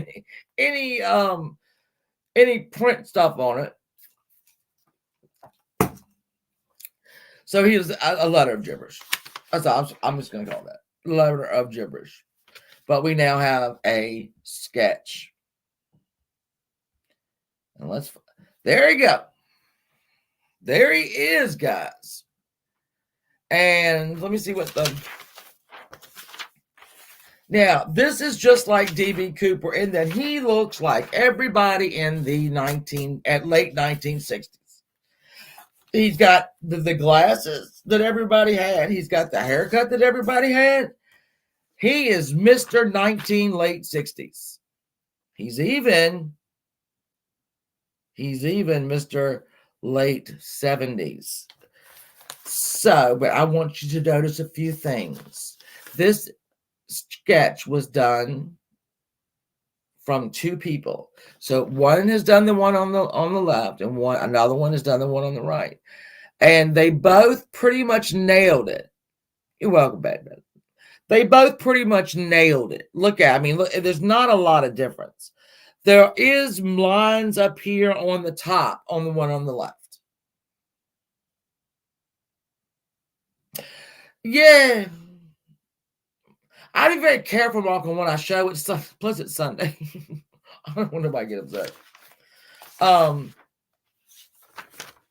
any any print stuff on it. So he was a letter of gibberish. That's all. I'm just going to call that letter of gibberish. But we now have a sketch. And there you go. There he is, guys. And let me see what now, this is just like D.B. Cooper in that he looks like everybody in the late 1960s. He's got the glasses that everybody had. He's got the haircut that everybody had. He is Mr. Late 60s. He's even Mr. late 70s. So, but I want you to notice a few things. This sketch was done from two people. So one has done the one on the left, and another one has done the one on the right. And they both pretty much nailed it. You're welcome, Batman. They both pretty much nailed it. Look, there's not a lot of difference. There is lines up here on the top on the one on the left. Yeah. I'll be very careful, Mark, on when I show it. Plus, it's Sunday. I don't want nobody to get upset.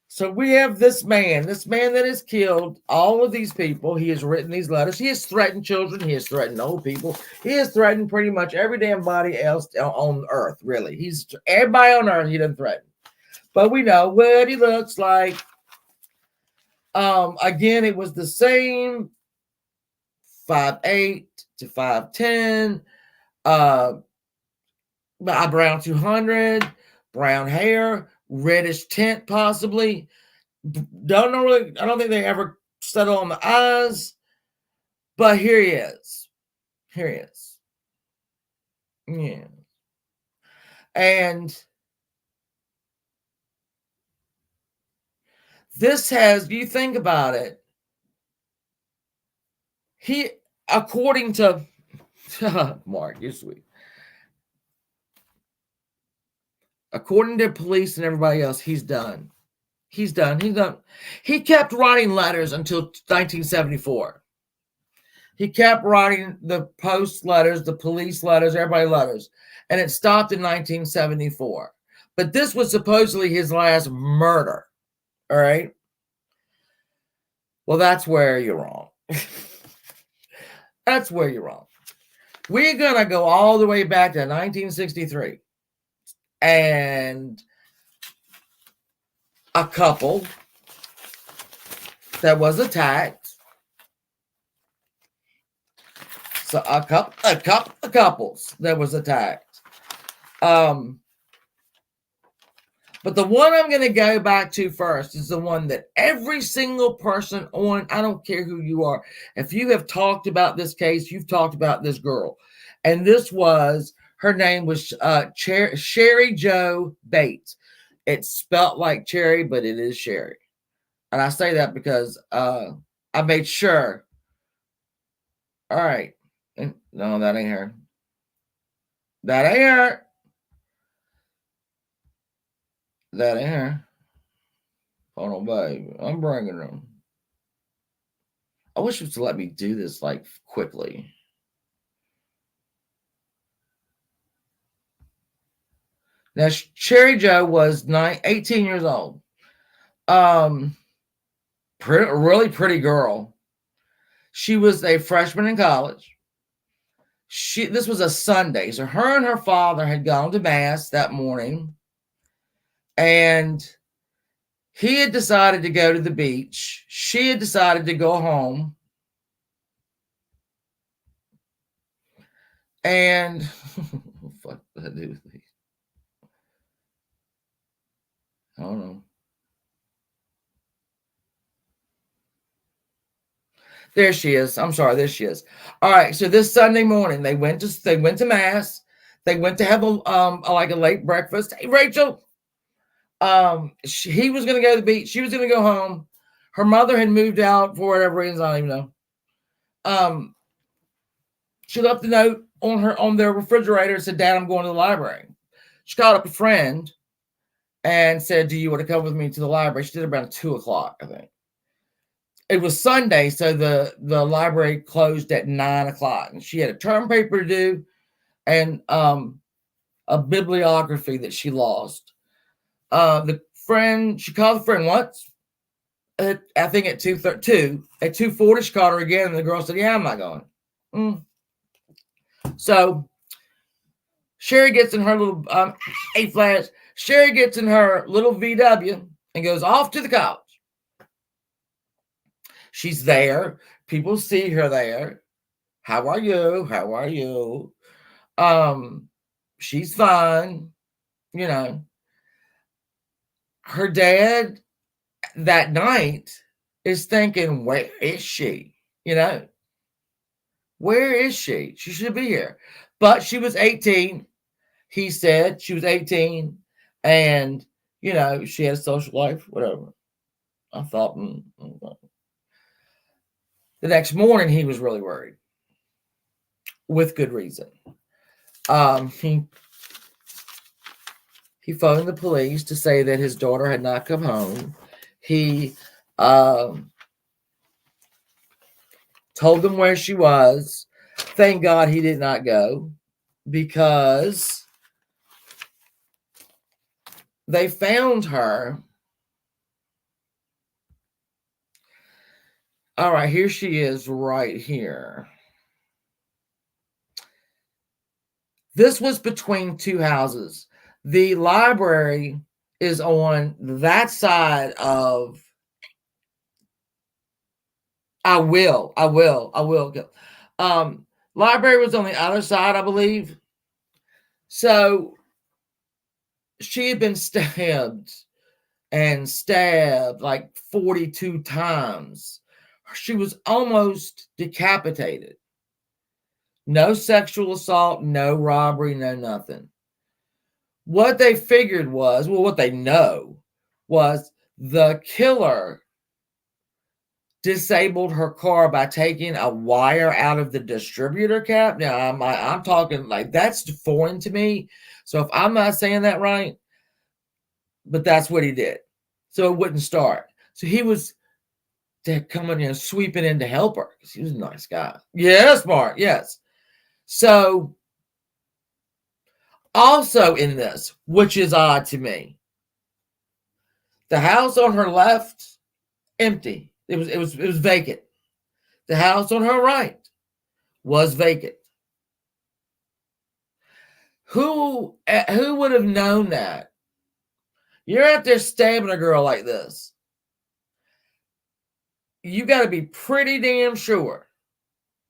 So we have this man that has killed all of these people. He has written these letters. He has threatened children. He has threatened old people. He has threatened pretty much every damn body else on earth, really. He's everybody on earth he doesn't threaten. But we know what he looks like. Again, it was the same 5'8" to 5'10", brown 200, brown hair, reddish tint, possibly. Don't know really. I don't think they ever settle on the eyes, but here he is. Here he is. Yeah, and this has. You think about it. He, according to Mark, you're sweet. According to police and everybody else, he's done. He's done. He kept writing letters until 1974. He kept writing the post letters, the police letters, everybody letters. And it stopped in 1974. But this was supposedly his last murder. All right? Well, that's where you're wrong. That's where you're wrong. We're going to go all the way back to 1963. And a couple that was attacked. So a couple of couples that was attacked. But the one I'm going to go back to first is the one that every single person on, I don't care who you are, if you have talked about this case, you've talked about this girl. And her name was Sherry Jo Bates. It's spelt like cherry, but it is Sherry. And I say that because I made sure. All right. No, that ain't her. That ain't her. That ain't her. Hold on, babe. I'm bringing them. I wish it was to let me do this like quickly. Now, Sherry Jo was 18 years old. Really pretty girl. She was a freshman in college. This was a Sunday. So her and her father had gone to mass that morning. And he had decided to go to the beach. She had decided to go home. And what the fuck did I do with these? I don't know. There she is. I'm sorry. There she is. All right. So this Sunday morning, they went to mass. They went to have a late breakfast. Hey, Rachel. He was going to go to the beach. She was going to go home. Her mother had moved out for whatever reason. I don't even know. She left a note on their refrigerator. Said, "Dad, I'm going to the library." She called up a friend and said, "Do you want to come with me to the library?" She did around 2 o'clock, I think. It was Sunday, so the library closed at 9 o'clock, and she had a term paper to do and a bibliography that she lost. She called the friend once. I think at 2:32, at 2:40, she called her again, and the girl said, "Yeah, I'm not going." So Sherry gets in her little flash. Sherry gets in her little VW and goes off to the college. She's there. People see her there. How are you? How are you? She's fine. You know, her dad that night is thinking, where is she? You know, where is she? She should be here. But she was 18. He said she was 18. And, you know, she had a social life, whatever. I thought, okay. The next morning, he was really worried. With good reason. He phoned the police to say that his daughter had not come home. He told them where she was. Thank God he did not go, because they found her. All right, here she is right here. This was between two houses. The library is on that side of. I will go. Library was on the other side, I believe. So she had been stabbed like 42 times. She was almost decapitated. No sexual assault, no robbery, no nothing. What they figured was, what they know was the killer disabled her car by taking a wire out of the distributor cap. Now, I'm talking like that's foreign to me. So if I'm not saying that right, but that's what he did. So it wouldn't start. So he was coming, sweeping in to help her because he was a nice guy. Yeah, smart. Yes. So also in this, which is odd to me, the house on her left, empty. It was vacant. The house on her right was vacant. Who would have known that? You're out there stabbing a girl like this. You got to be pretty damn sure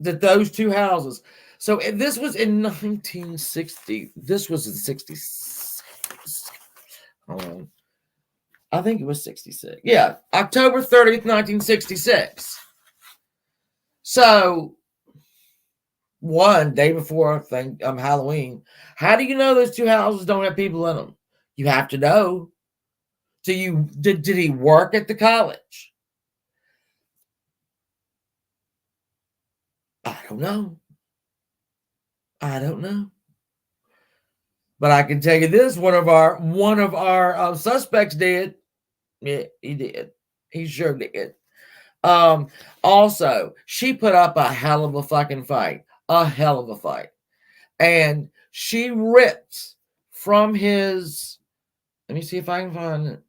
that those two houses. So this was in 1960. This was in 66. Hold on. I think it was 66. Yeah, October 30th, 1966. So one day before Halloween. How do you know those two houses don't have people in them? You have to know. So did he work at the college? I don't know. But I can tell you this: one of our suspects did. Yeah, he did. He sure did. Also, she put up a hell of a fucking fight. A hell of a fight. And she ripped from his. Let me see if I can find it.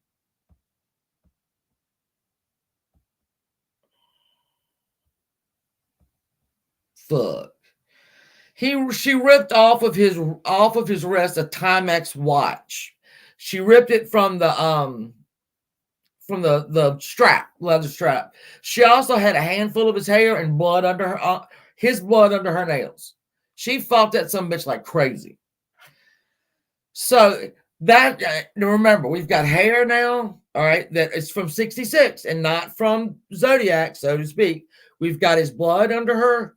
Fuck. She ripped off of his wrist a Timex watch. She ripped it from the strap, leather strap. She also had a handful of his hair and blood under her his blood under her nails. She fought that some bitch like crazy. So that remember, we've got hair now, all right, that is from 66 and not from Zodiac, so to speak. We've got his blood under her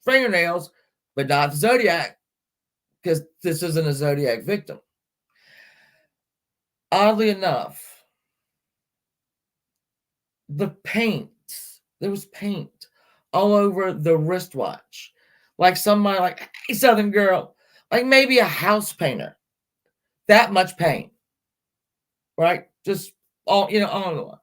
fingernails, but not the Zodiac, because this isn't a Zodiac victim. Oddly enough, the paint, there was paint all over the wristwatch. Like somebody like, hey, Southern girl, like maybe a house painter. That much paint. right? Just all all the lines.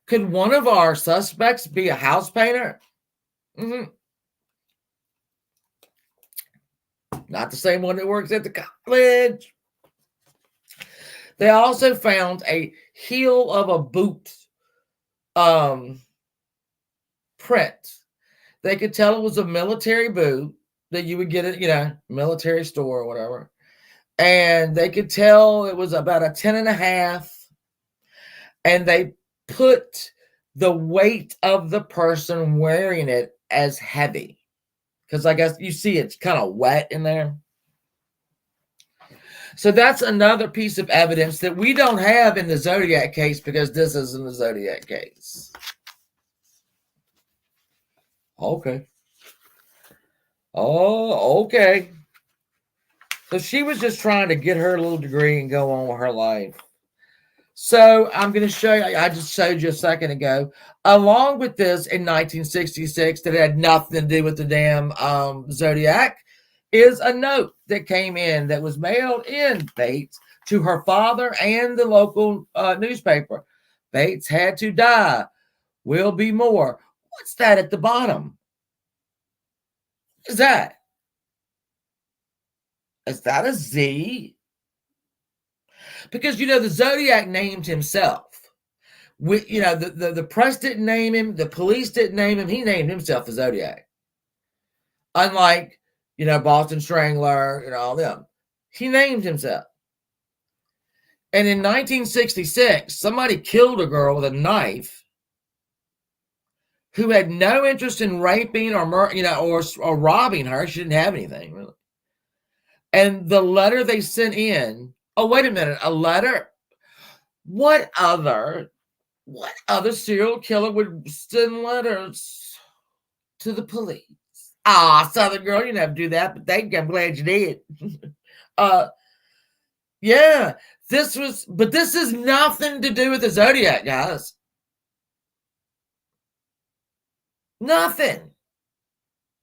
Could one of our suspects be a house painter? Mm-hmm. Not the same one that works at the college. They also found a heel of a boot print. They could tell it was a military boot that you would get at, military store or whatever. And they could tell it was about a 10.5. And they put the weight of the person wearing it as heavy. Because I guess you see it's kind of wet in there. So that's another piece of evidence that we don't have in the Zodiac case because this isn't the Zodiac case. Okay. Oh, okay. So she was just trying to get her little degree and go on with her life. So I'm going to show you, I just showed you a second ago, along with this in 1966 that had nothing to do with the damn Zodiac, is a note that came in that was mailed in Bates to her father and the local newspaper. Bates had to die. Will be more. What's that at the bottom? What is that? Is that a Z? Because, the Zodiac named himself. The press didn't name him. The police didn't name him. He named himself the Zodiac. Unlike, Boston Strangler and all them. He named himself. And in 1966, somebody killed a girl with a knife who had no interest in raping or robbing her. She didn't have anything, really. And the letter they sent in, oh, wait a minute, a letter? What other serial killer would send letters to the police? Southern girl, you didn't have to do that, but I'm glad you did. Yeah, this is nothing to do with the Zodiac, guys. Nothing.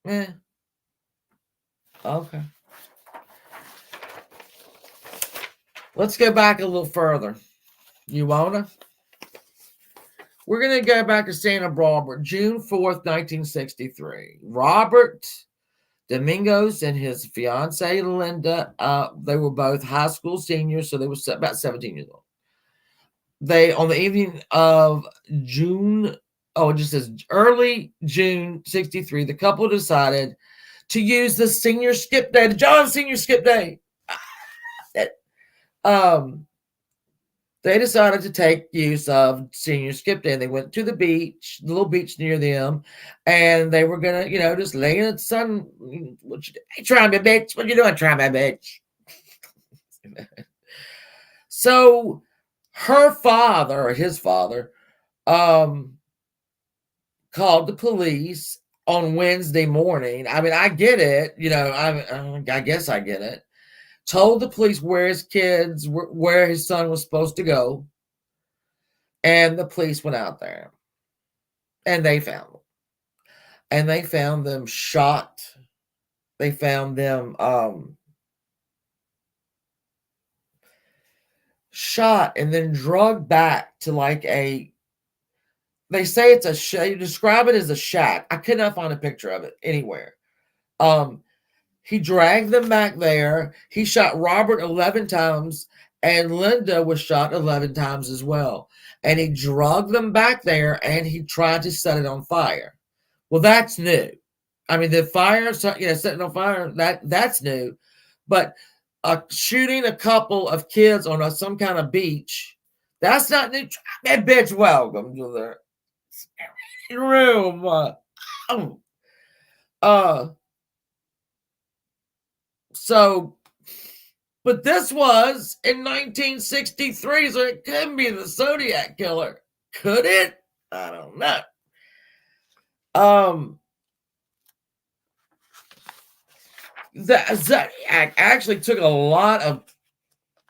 Yeah. Okay. Let's go back a little further. You wanna? We're going to go back to Santa Barbara, June 4th, 1963. Robert Domingos and his fiancee, Linda, they were both high school seniors, so they were about 17 years old. They, on the evening of June, it just says early June 63, the couple decided to use the senior skip day, the John Senior skip day. They decided to take use of senior skip day. They went to the beach, the little beach near them, and they were gonna, just lay in the sun. What you do? Hey, try me, bitch. What you doing? Try me, bitch. So her father, or his father, called the police on Wednesday morning. I mean, I get it. I guess I get it. Told the police where his son was supposed to go. And the police went out there. And they found them. And they found them shot. They found them shot and then drugged back to they say it's you describe it as a shack. I could not find a picture of it anywhere. He dragged them back there. He shot Robert 11 times, and Linda was shot 11 times as well. And he dragged them back there, and he tried to set it on fire. Well, that's new. I mean, the fire, setting on fire, that's new. But shooting a couple of kids on some kind of beach, that's not new. That bitch, welcome to the room. So, but this was in 1963, so it couldn't be the Zodiac killer. Could it? I don't know. The Zodiac actually took a lot of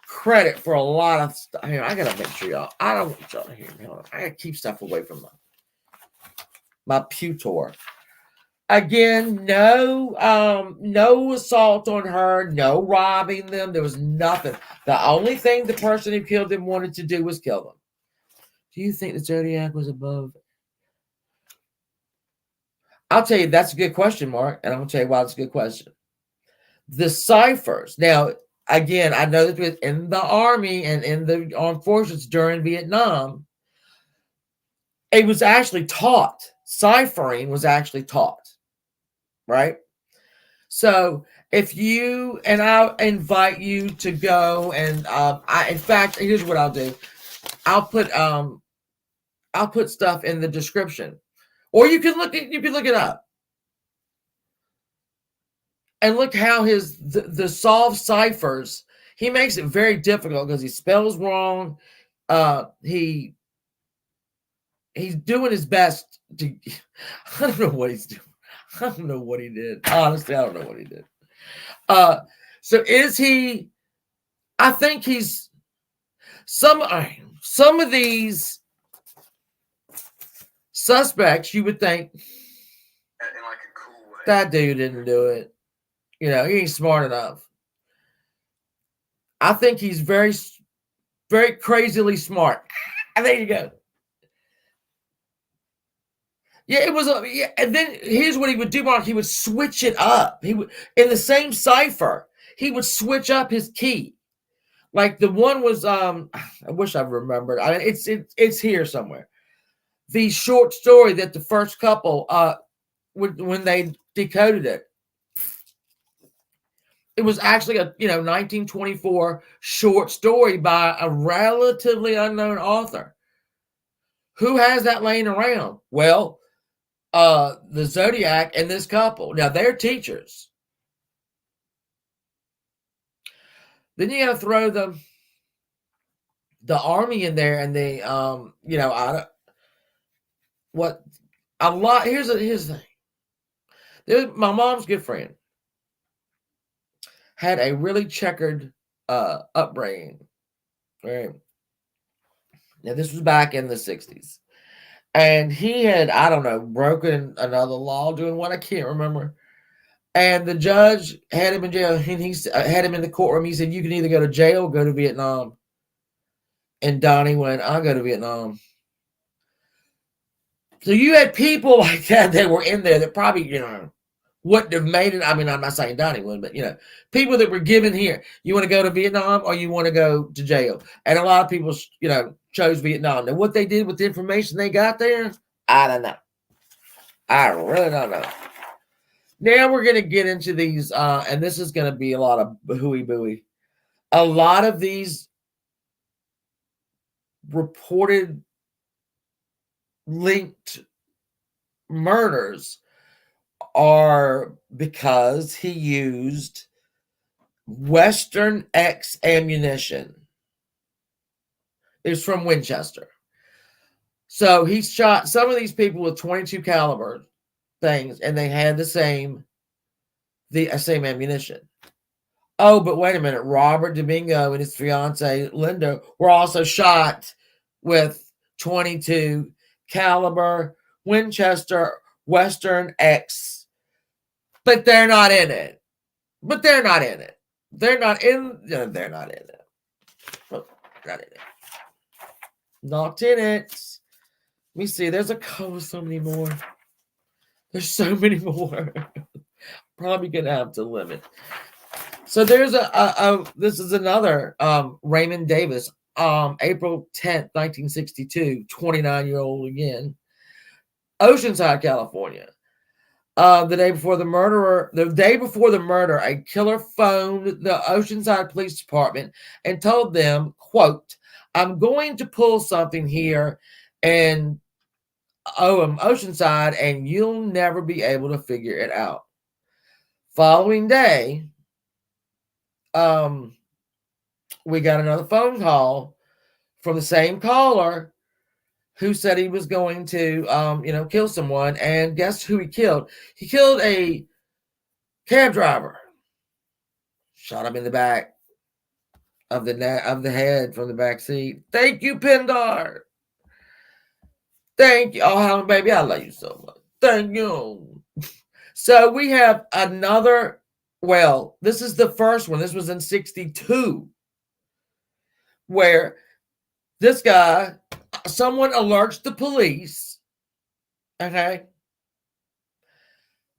credit for a lot of stuff. Here, I gotta make sure y'all. I don't want y'all to hear me. I gotta keep stuff away from my pewter. Again, no assault on her, no robbing them. There was nothing. The only thing the person who killed them wanted to do was kill them. Do you think the Zodiac was above? I'll tell you, that's a good question, Mark, and I'm going to tell you why it's a good question. The Ciphers. Now, again, I know that in the Army and in the armed forces during Vietnam, it was actually taught. Ciphering was actually taught, right? So if you and I invite you to go and in fact, here's what I'll do. I'll put stuff in the description, or you can look it up and look how the solve ciphers. He makes it very difficult because he spells wrong. He's doing his best to. I don't know what he's doing. I don't know what he did. Honestly, I don't know what he did. So is he? I think he's some of these suspects. You would think in like a cool way. That dude didn't do it. He ain't smart enough. I think he's very, very crazily smart. And there you go. Yeah, it was. And then here's what he would do, Mark. He would switch it up. He would in the same cipher. He would switch up his key. Like the one was. I wish I remembered. I mean, it's here somewhere. The short story that the first couple, when they decoded it, it was actually a 1924 short story by a relatively unknown author. Who has that laying around? Well, the Zodiac and this couple. Now they're teachers. Then you got to throw the Army in there, and they here's the thing. My mom's good friend had a really checkered upbringing. Right. Now this was back in the 60s. And he had, I don't know, broken another law, doing what I can't remember. And the judge had him in jail, and he had him in the courtroom. He said, "You can either go to jail or go to Vietnam." And Donnie went, "I'll go to Vietnam." So you had people like that were in there that probably, wouldn't have made it. I mean, I'm not saying Donnie would, but, people that were given here, you want to go to Vietnam or you want to go to jail? And a lot of people, chose Vietnam. And what they did with the information they got there, I don't know. I really don't know. Now we're going to get into these, and this is going to be a lot of hooey booey. A lot of these reported linked murders are because he used Western X ammunition. It's from Winchester. So he shot some of these people with 22 caliber things, and they had the same ammunition. Oh, but wait a minute. Robert Domingo and his fiancee Linda were also shot with 22 caliber Winchester Western X. But they're not in it. They're not in it. Not in it. Let me see. There's so many more. There's so many more. Probably gonna have to limit. So there's this is another Raymond Davis, April 10th, 1962, 29-year-old again, Oceanside, California. The day before the murder, a killer phoned the Oceanside Police Department and told them, quote, "I'm going to pull something here and Oceanside, and you'll never be able to figure it out." Following day, we got another phone call from the same caller who said he was going to, kill someone. And guess who he killed? He killed a cab driver. Shot him in the back of the head from the back seat. Thank you, Pindar. Thank you. Oh, baby, I love you so much. Thank you. So we have another, well, this is the first one. This was in 62, where this guy, someone alerts the police, okay,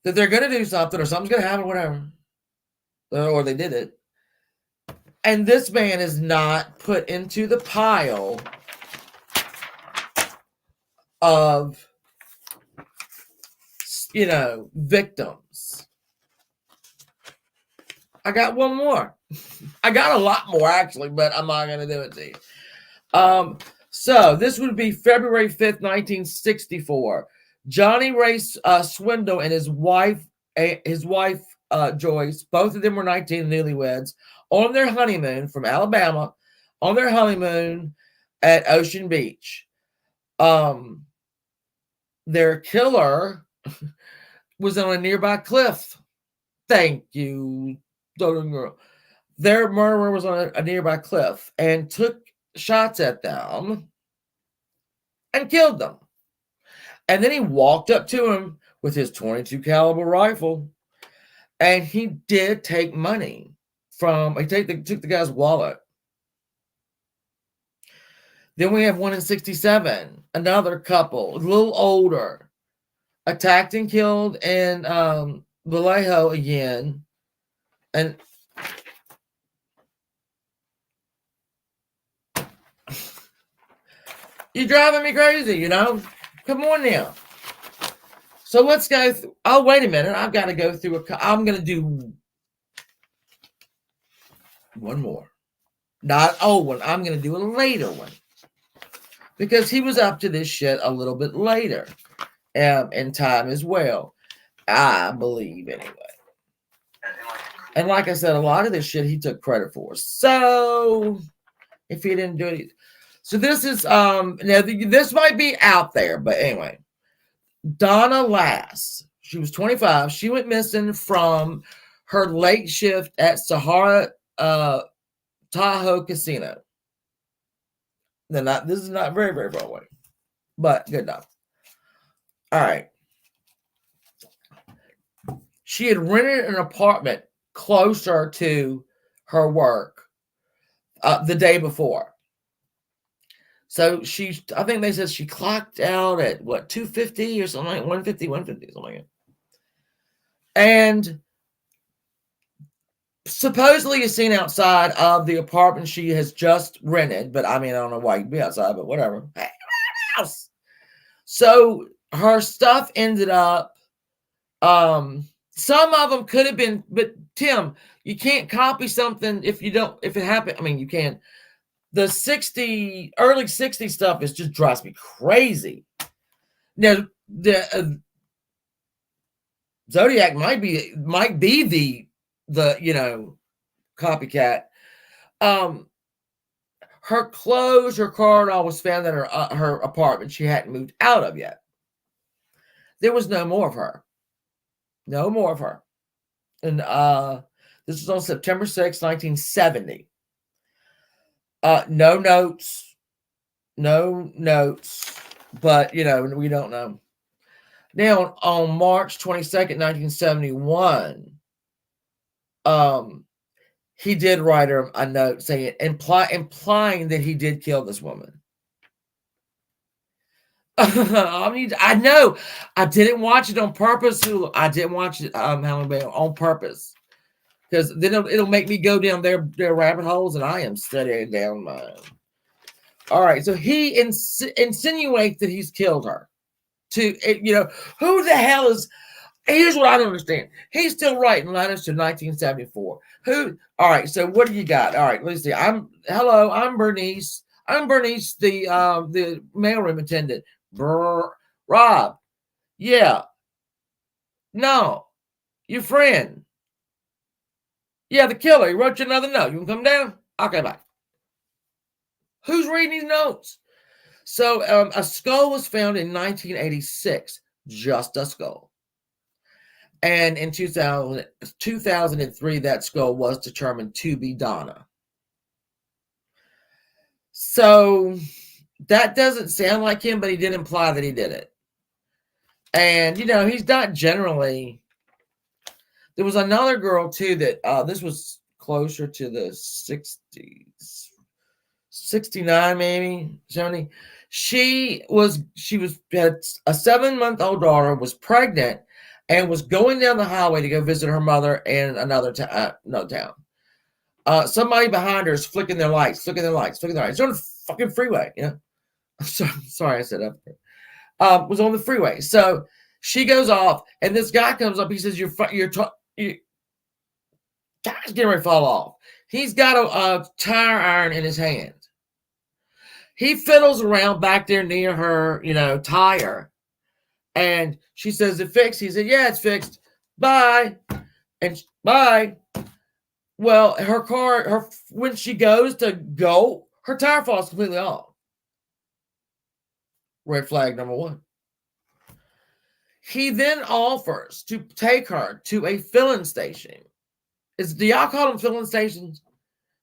that they're going to do something or something's going to happen, whatever, or they did it. And this man is not put into the pile of, victims. I got one more. I got a lot more, actually, but I'm not going to do it to you. So this would be February 5th, 1964. Johnny Ray Swindle and his wife, Joyce, both of them were 19 newlyweds, on their honeymoon from Alabama, on their honeymoon at Ocean Beach. Their killer was on a nearby cliff. Thank you, darling girl. Their murderer was on a nearby cliff and took shots at them and killed them. And then he walked up to him with his .22 caliber rifle, and he did take money from. Took the guy's wallet. Then we have one in 67, another couple, a little older, attacked and killed in Vallejo again, and you're driving me crazy, Come on now. So let's go through. Oh, wait a minute. I've got to go through I'm going to do one more. Not an old one. I'm going to do a later one. Because he was up to this shit a little bit later in time as well. I believe, anyway. And like I said, a lot of this shit he took credit for. So, if he didn't do it. So this is, now this might be out there, but anyway. Donna Lass, she was 25. She went missing from her late shift at Sahara Tahoe Casino. This is not very, very far away, but good enough. All right. She had rented an apartment closer to her work the day before. So I think they said she clocked out at 2:50 or something like 1:50, something like that. And supposedly is seen outside of the apartment she has just rented, but I mean, I don't know why you'd be outside, but whatever. Hey, house. So her stuff ended up, some of them could have been, but Tim, you can't copy something if it happened. I mean, you can. The early 60 stuff just drives me crazy. Now, the Zodiac might be the copycat. Her clothes, her car, and all was found in her apartment she hadn't moved out of yet. There was no more of her. No more of her. And this was on September 6, 1970. No notes, but we don't know. Now on March 22nd, 1971, he did write her a note saying, implying that he did kill this woman. I mean, I know I didn't watch it on purpose. I didn't watch it on purpose. Because then it'll make me go down their rabbit holes, and I am studying down mine. All right, so he insinuates that he's killed her. Who the hell is? Here's what I don't understand. He's still writing letters to 1974. Who? All right, so what do you got? All right, let's see. I'm Bernice. I'm Bernice, the mailroom attendant. Rob. Yeah. No. Your friend. Yeah, the killer. He wrote you another note. You can come down? Okay, bye. Who's reading these notes? So a skull was found in 1986. Just a skull. And in 2003, that skull was determined to be Donna. So that doesn't sound like him, but he did imply that he did it. And, he's not generally There was another girl too that this was closer to the 60s, 69 maybe 70. She had a 7-month-old daughter, was pregnant, and was going down the highway to go visit her mother in another town. Somebody behind her is flicking their lights. They're on the fucking freeway, you know. Sorry, I said up there. Was on the freeway. So she goes off, and this guy comes up. He says, "Guy's getting ready to fall off." He's got a tire iron in his hand. He fiddles around back there near her, tire. And she says, "It fixed?" He said, "Yeah, it's fixed. Bye." And bye. Well, her car, when she goes to go, her tire falls completely off. Red flag number 1. He then offers to take her to a filling station. Do y'all call them filling stations?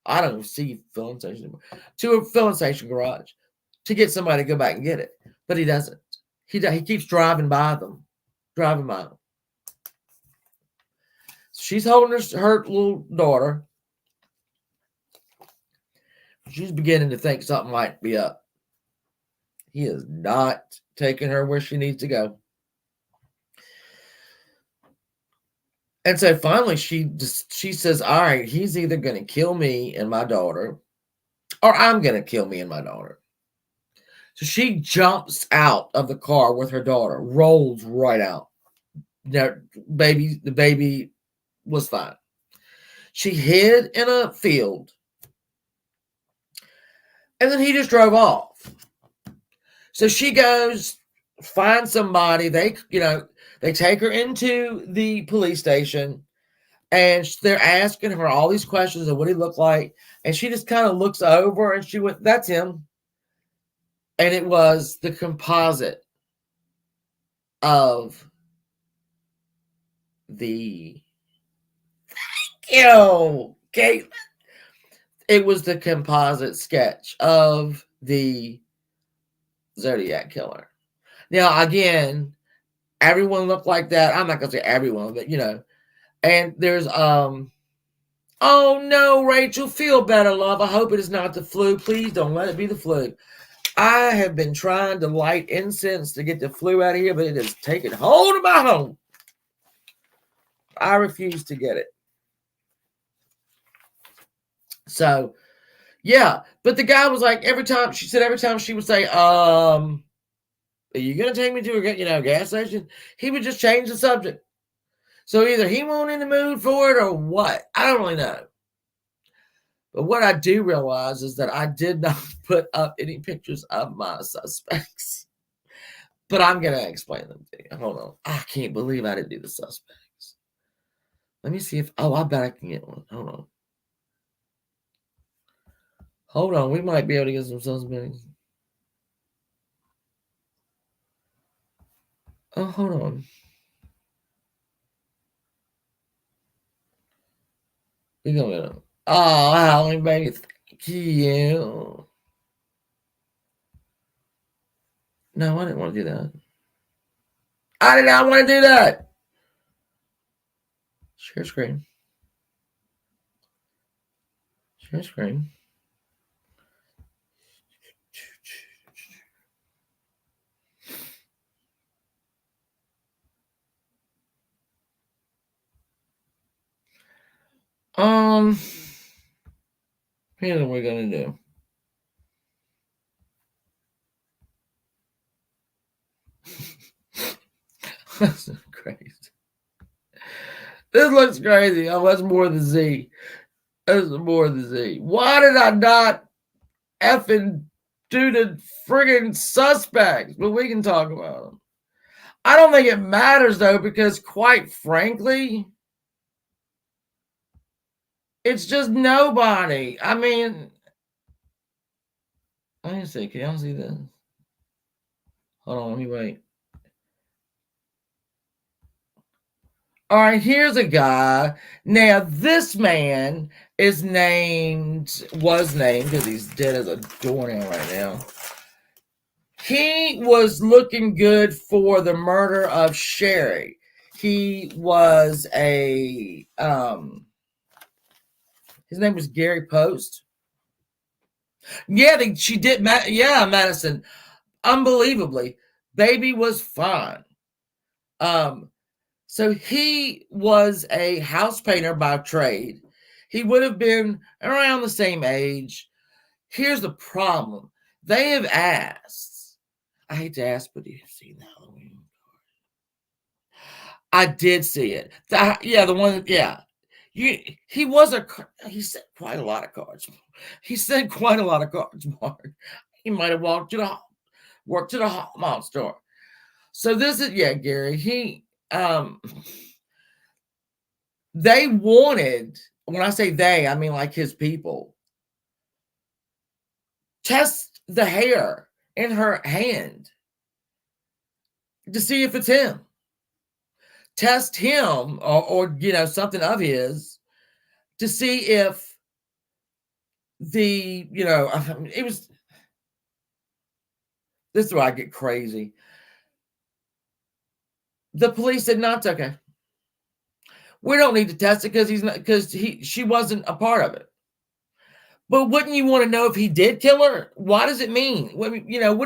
I don't see filling stations anymore. To a filling station garage to get somebody to go back and get it. But he doesn't. He keeps driving by them. She's holding her little daughter. She's beginning to think something might be up. He is not taking her where she needs to go. And so finally she says, all right, he's either going to kill me and my daughter, or I'm going to kill me and my daughter. So she jumps out of the car with her daughter, rolls right out. The baby was fine. She hid in a field, and then he just drove off. So she goes, find somebody. They take her into the police station, and they're asking her all these questions of what he looked like. And she just kind of looks over, and she went, "That's him." And it was the composite of the... Thank you, Caitlin. It was the composite sketch of the Zodiac killer. Now, again, everyone looked like that. I'm not going to say everyone, but, and there's, oh no, Rachel, feel better, love. I hope it is not the flu. Please don't let it be the flu. I have been trying to light incense to get the flu out of here, but it has taken hold of my home. I refuse to get it. So, yeah. But the guy was like, every time she would say, are you going to take me to a gas station? He would just change the subject. So either he wasn't in the mood for it or what. I don't really know. But what I do realize is that I did not put up any pictures of my suspects. But I'm going to explain them to you. Hold on. I can't believe I didn't do the suspects. Let me see if... Oh, I bet I can get one. Hold on. We might be able to get some suspects. Oh, hold on. We're going to get them. Oh, Holly, baby. Thank you. No, I didn't want to do that. I did not want to do that. Share screen. Share screen. Here's what we're going to do. That's crazy. This looks crazy. Oh, that's more than Z. That's more than Z. Why did I not effing do the friggin' suspects? But we can talk about them. I don't think it matters, though, because quite frankly, it's just nobody. I mean, let me see. Can y'all see this? Hold on. Let me wait. All right, here's a guy. Now, this man was named, because he's dead as a doornail right now. He was looking good for the murder of Sherry. he was a his name was Gary Post. Yeah, she did. Yeah, Madison. Unbelievably, baby was fine. So he was a house painter by trade. He would have been around the same age. Here's the problem. They have asked. I hate to ask, but you've seen the Halloween. I did see it. Yeah, the one. Yeah, he sent quite a lot of cards. He sent quite a lot of cards, Mark. He might have worked at a mall store. So this is Gary. They wanted, when I say they, I mean like his people, test the hair in her hand to see if it's him. Test him or something of his to see if it was. This is where I get crazy. The police said, no, it's okay. We don't need to test it because she wasn't a part of it. But wouldn't you want to know if he did kill her? What does it mean? What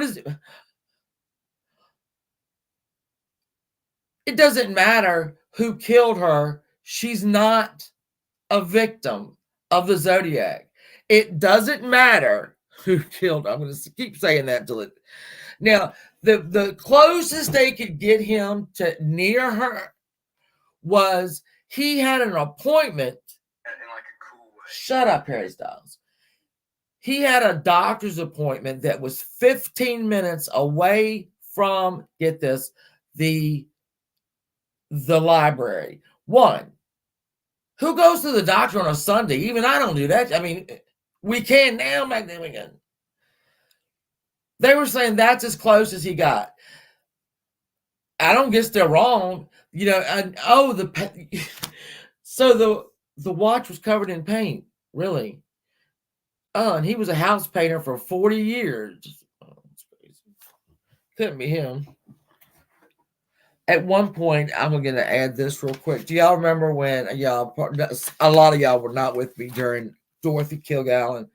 is it? It doesn't matter who killed her. She's not a victim of the Zodiac. It doesn't matter who killed her. I'm going to keep saying that till it. Now, the closest they could get him to near her was he had an appointment. In like a cool way. Shut up, Harry Styles. He had a doctor's appointment that was 15 minutes away from, get this, the library. One, who goes to the doctor on a Sunday? Even I don't do that. I mean, we can now, back then we can. They were saying that's as close as he got. I don't guess they're wrong. So the watch was covered in paint, really. Oh, and he was a house painter for 40 years. Oh, that's crazy. Couldn't be him. At one point, I'm going to add this real quick. Do y'all remember when a lot of y'all were not with me during Dorothy Kilgallen?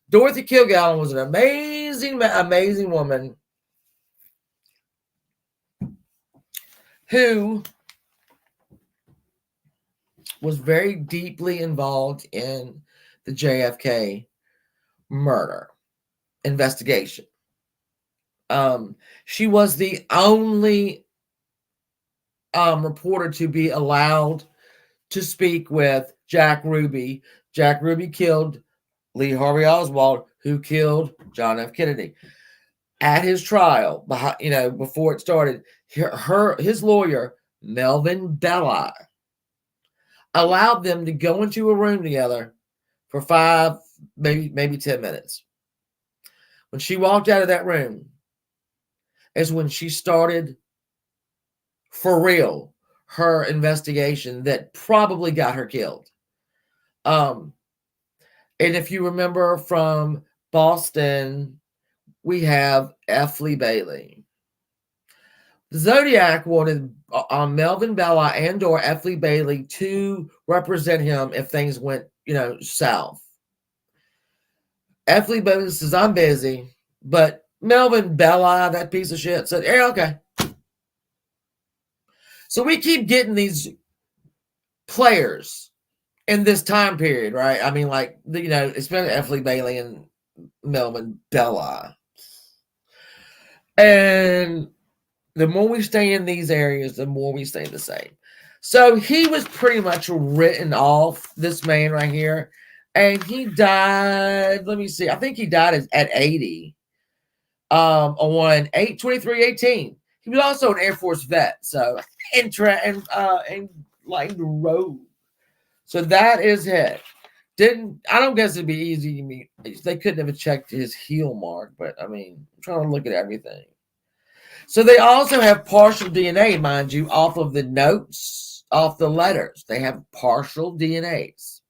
Dorothy Kilgallen was an amazing, amazing woman who was very deeply involved in the JFK murder investigation. She was the only reporter to be allowed to speak with Jack Ruby. Jack Ruby killed Lee Harvey Oswald, who killed John F. Kennedy. At his trial, before it started, his lawyer, Melvin Belli, allowed them to go into a room together for 5, maybe 10 minutes. When she walked out of that room is when she started, for real, her investigation that probably got her killed. And if you remember from Boston, we have F. Lee Bailey. The Zodiac wanted Melvin Belli and or F. Lee Bailey to represent him if things went, south. F. Lee Bailey says, I'm busy. But Melvin Belli, that piece of shit, said, yeah, okay. So we keep getting these players in this time period, right? I mean, especially F. Lee Bailey and Melvin Belli. And the more we stay in these areas, the more we stay the same. So he was pretty much written off, this man right here. And he died, let me see, I think he died at 80 on 8/23/18. He was also an Air Force vet, so and like the road. So that is it. I don't guess it'd be easy. I mean, they couldn't have checked his heel mark, but I mean, I'm trying to look at everything. So they also have partial DNA, mind you, off of the notes, off the letters. They have partial DNAs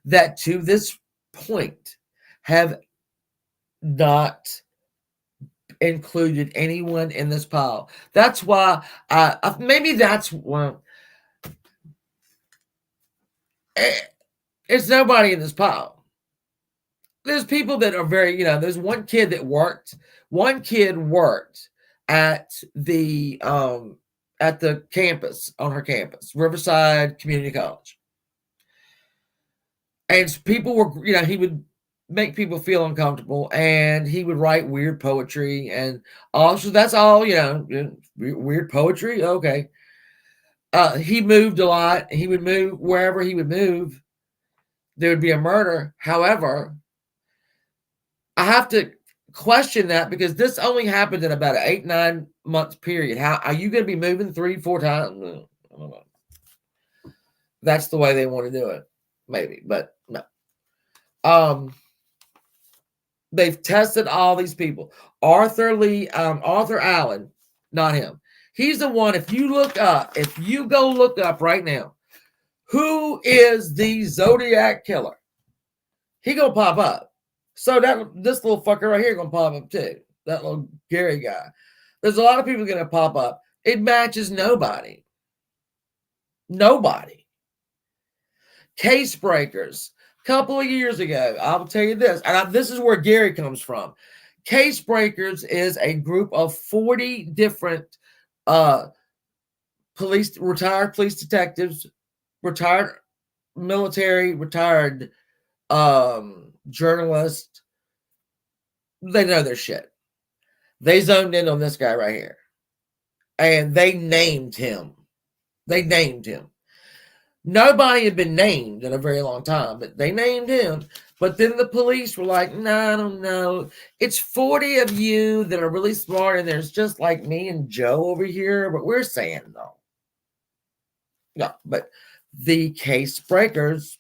that to this point have not included anyone in this pile. That's why maybe that's one. It's nobody in this pile. There's people that are very, there's one kid that worked. One kid worked at the campus, on her campus, Riverside Community College. And people were, he would make people feel uncomfortable, and he would write weird poetry, and also that's all, weird poetry. Okay. He moved a lot. He would move wherever he would move. There would be a murder. However, I have to question that because this only happened in about an 8-9 months period. How are you going to be moving 3-4 times? I don't know. That's the way they want to do it, maybe, but no. They've tested all these people. Arthur Allen, not him. He's the one. If you go look up right now, who is the Zodiac killer? He gonna pop up. So this little fucker right here gonna pop up too. That little Gary guy. There's a lot of people gonna pop up. It matches nobody. Nobody. Case breakers. Couple of years ago, I'll tell you this, and this is where Gary comes from. Case breakers is a group of 40 different retired police detectives, retired military, retired journalists. They know their shit. They zoned in on this guy right here, and they named him. Nobody had been named in a very long time, but they named him. But then the police were like, no, I don't know. It's 40 of you that are really smart, and there's just like me and Joe over here, but we're saying no. No, but the case breakers,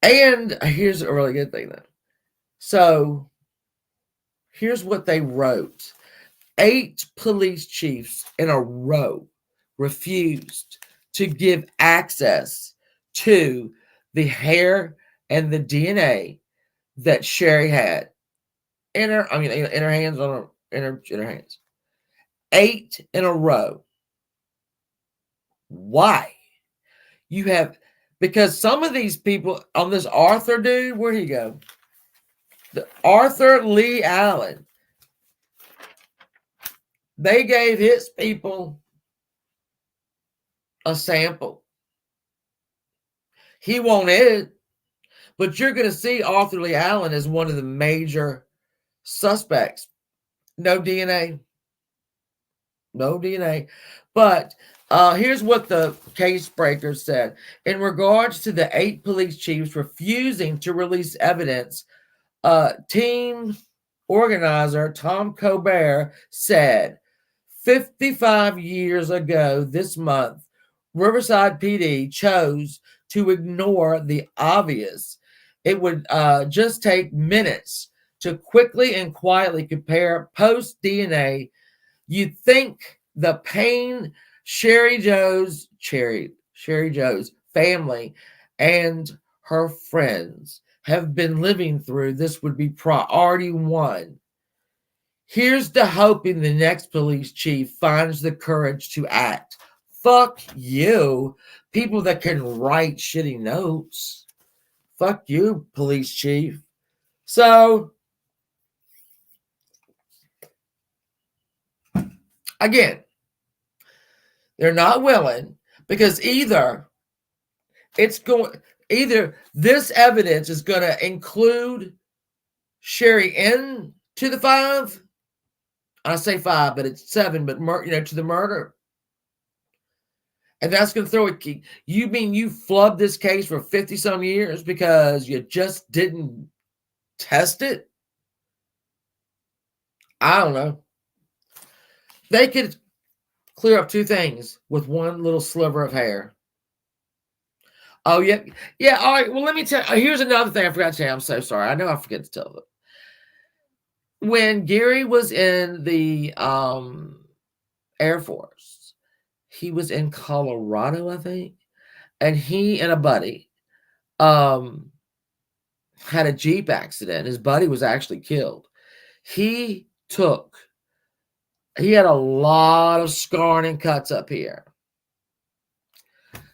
and here's a really good thing, though. So here's what they wrote. 8 police chiefs in a row refused to give access to the hair and the DNA that Sherry had in her hands, in her hands. 8 in a row. Why? Because some of these people on this Arthur dude, where'd he go? The Arthur Lee Allen. They gave his people a sample. He won't it, but you're going to see Arthur Lee Allen as one of the major suspects. No DNA. No DNA. But here's what the case breakers said. In regards to the 8 police chiefs refusing to release evidence, team organizer Tom Colbert said, 55 years ago this month, Riverside PD chose to ignore the obvious. It would just take minutes to quickly and quietly compare post DNA. You'd think the pain Sherry Joe's family and her friends have been living through, this would be priority 1. Here's to hoping the next police chief finds the courage to act. Fuck you, people that can write shitty notes. Fuck you, police chief. So, again, they're not willing because either this evidence is going to include Sherry into the 5. I say 5, but it's 7, but to the murder. And that's going to throw a key. You mean you flubbed this case for 50-some years because you just didn't test it? I don't know. They could clear up 2 things with one little sliver of hair. Oh, yeah. Yeah, all right. Well, let me tell you. Here's another thing I forgot to tell you. I'm so sorry. I know I forget to tell it. When Gary was in the Air Force, he was in Colorado, I think, and he and a buddy had a Jeep accident. His buddy was actually killed. He had a lot of scarring and cuts up here.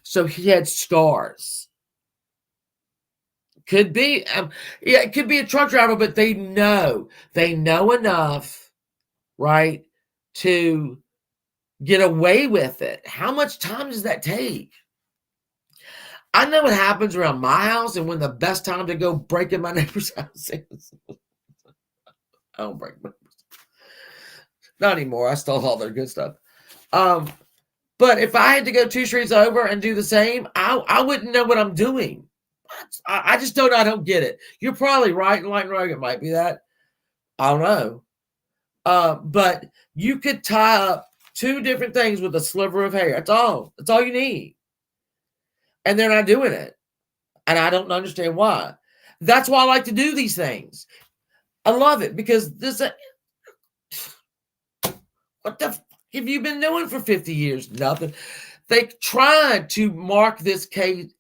So he had scars. Could be, yeah, it could be a truck driver, but they know enough, right, to get away with it. How much time does that take? I know what happens around my house and when the best time to go break in my neighbor's house is. I don't break my neighbor's. Not anymore. I stole all their good stuff. But if I had to go 2 streets over and do the same, I wouldn't know what I'm doing. I just don't know. I don't get it. You're probably right. Light and Rogue, it might be that. I don't know. But you could tie up 2 different things with a sliver of hair. That's all. That's all you need. And they're not doing it. And I don't understand why. That's why I like to do these things. I love it because this. What the f have you been doing for 50 years? Nothing. They tried to mark this case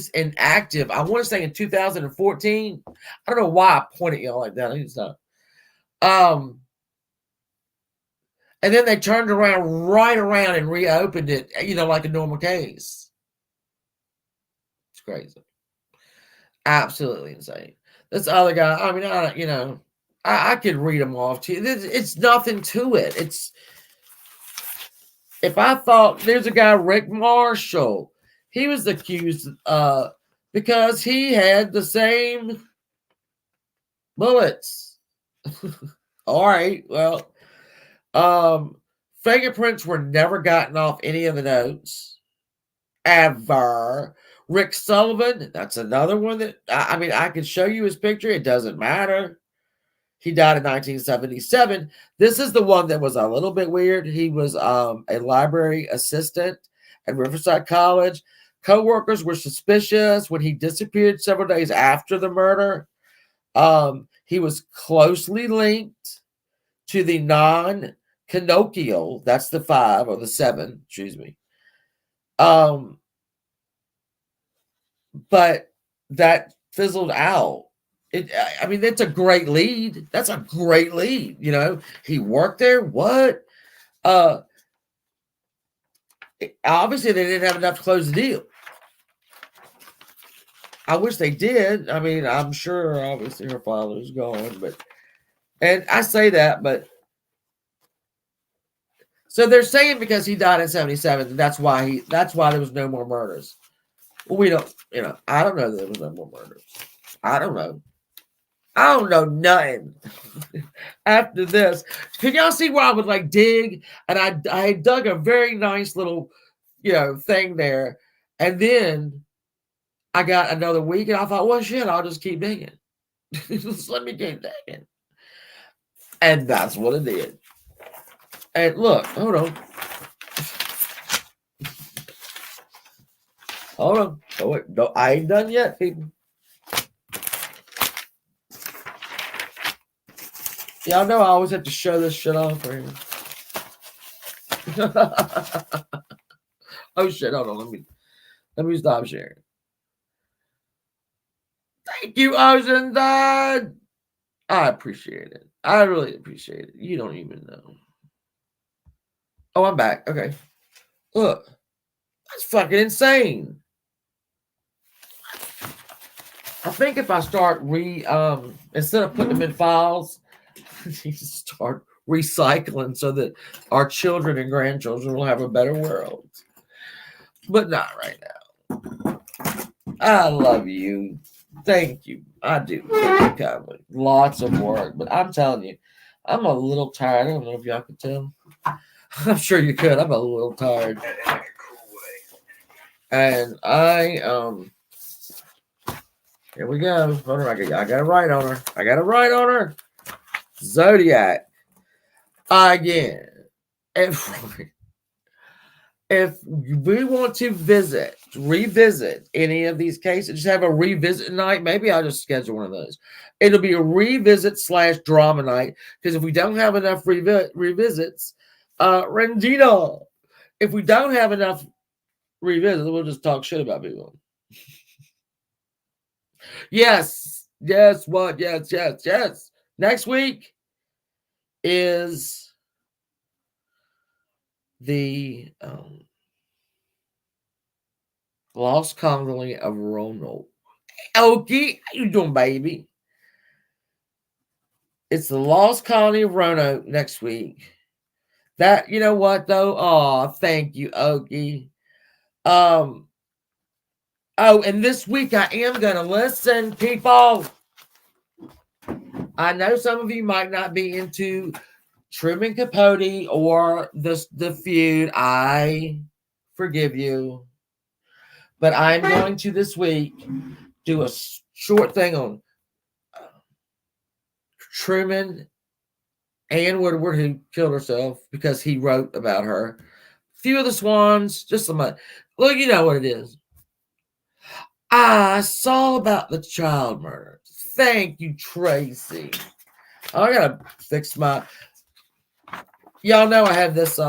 inactive. I want to say in 2014. I don't know why I pointed y'all like that. I need to stop. And then they turned right around and reopened it, like a normal case. It's crazy. Absolutely insane. This other guy, I mean, I could read them off to you. It's nothing to it. If I thought there's a guy, Rick Marshall, he was accused because he had the same bullets. All right, well, fingerprints were never gotten off any of the notes ever. Rick Sullivan, that's another one that I could show you his picture. It doesn't matter. He died in 1977. This is the one that was a little bit weird. He was a library assistant at Riverside College. Co-workers were suspicious when he disappeared several days after the murder. He was closely linked to the non-canonical, that's the 5 or the 7, excuse me. But that fizzled out. It's a great lead. That's a great lead. He worked there. What? Obviously, they didn't have enough to close the deal. I wish they did. I'm sure, obviously, her father's gone, and I say that, but so they're saying because he died in 77, that's why there was no more murders. Well, we don't, I don't know that there was no more murders. I don't know nothing. After this, can y'all see where I would dig? And I dug a very nice little, thing there. And then I got another week and I thought, well, shit, I'll just keep digging. Just let me keep digging. And that's what it did. And look, hold on. Hold on. Oh, wait. No, I ain't done yet, people. Y'all know I always have to show this shit off for you. Oh shit, hold on. Let me stop sharing. Thank you, Ocean Dad. I appreciate it. I really appreciate it. You don't even know. Oh, I'm back. Okay. Look. That's fucking insane. I think if I start instead of putting them in files, you start recycling so that our children and grandchildren will have a better world. But not right now. I love you. Thank you. I do. Thank you kindly. Lots of work. But I'm telling you, I'm a little tired. I don't know if y'all can tell. I'm sure you could. I'm a little tired. In like a cool way. And here we go. Hold on, I got to write on her. Zodiac. Again. If we want to revisit any of these cases, just have a revisit night. Maybe I'll just schedule one of those. It'll be a revisit / drama night. Because if we don't have enough revisits, Rendino, if we don't have enough revisits, we'll just talk shit about people. Yes. What? Yes. Next week, is the lost colony of Roanoke. Okie, how you doing, baby? It's the lost colony of Roanoke next week. That, you know what though? Oh, thank you, Okie. Oh, and this week I am gonna listen, people. I know some of you might not be into Truman Capote or the feud. I forgive you. But I'm going to this week do a short thing on Truman, Ann Woodward, who killed herself because he wrote about her. Few of the Swans, just some. Look, you know what it is. I saw about the child murder. Thank you, Tracy. I gotta fix my. Y'all know I have this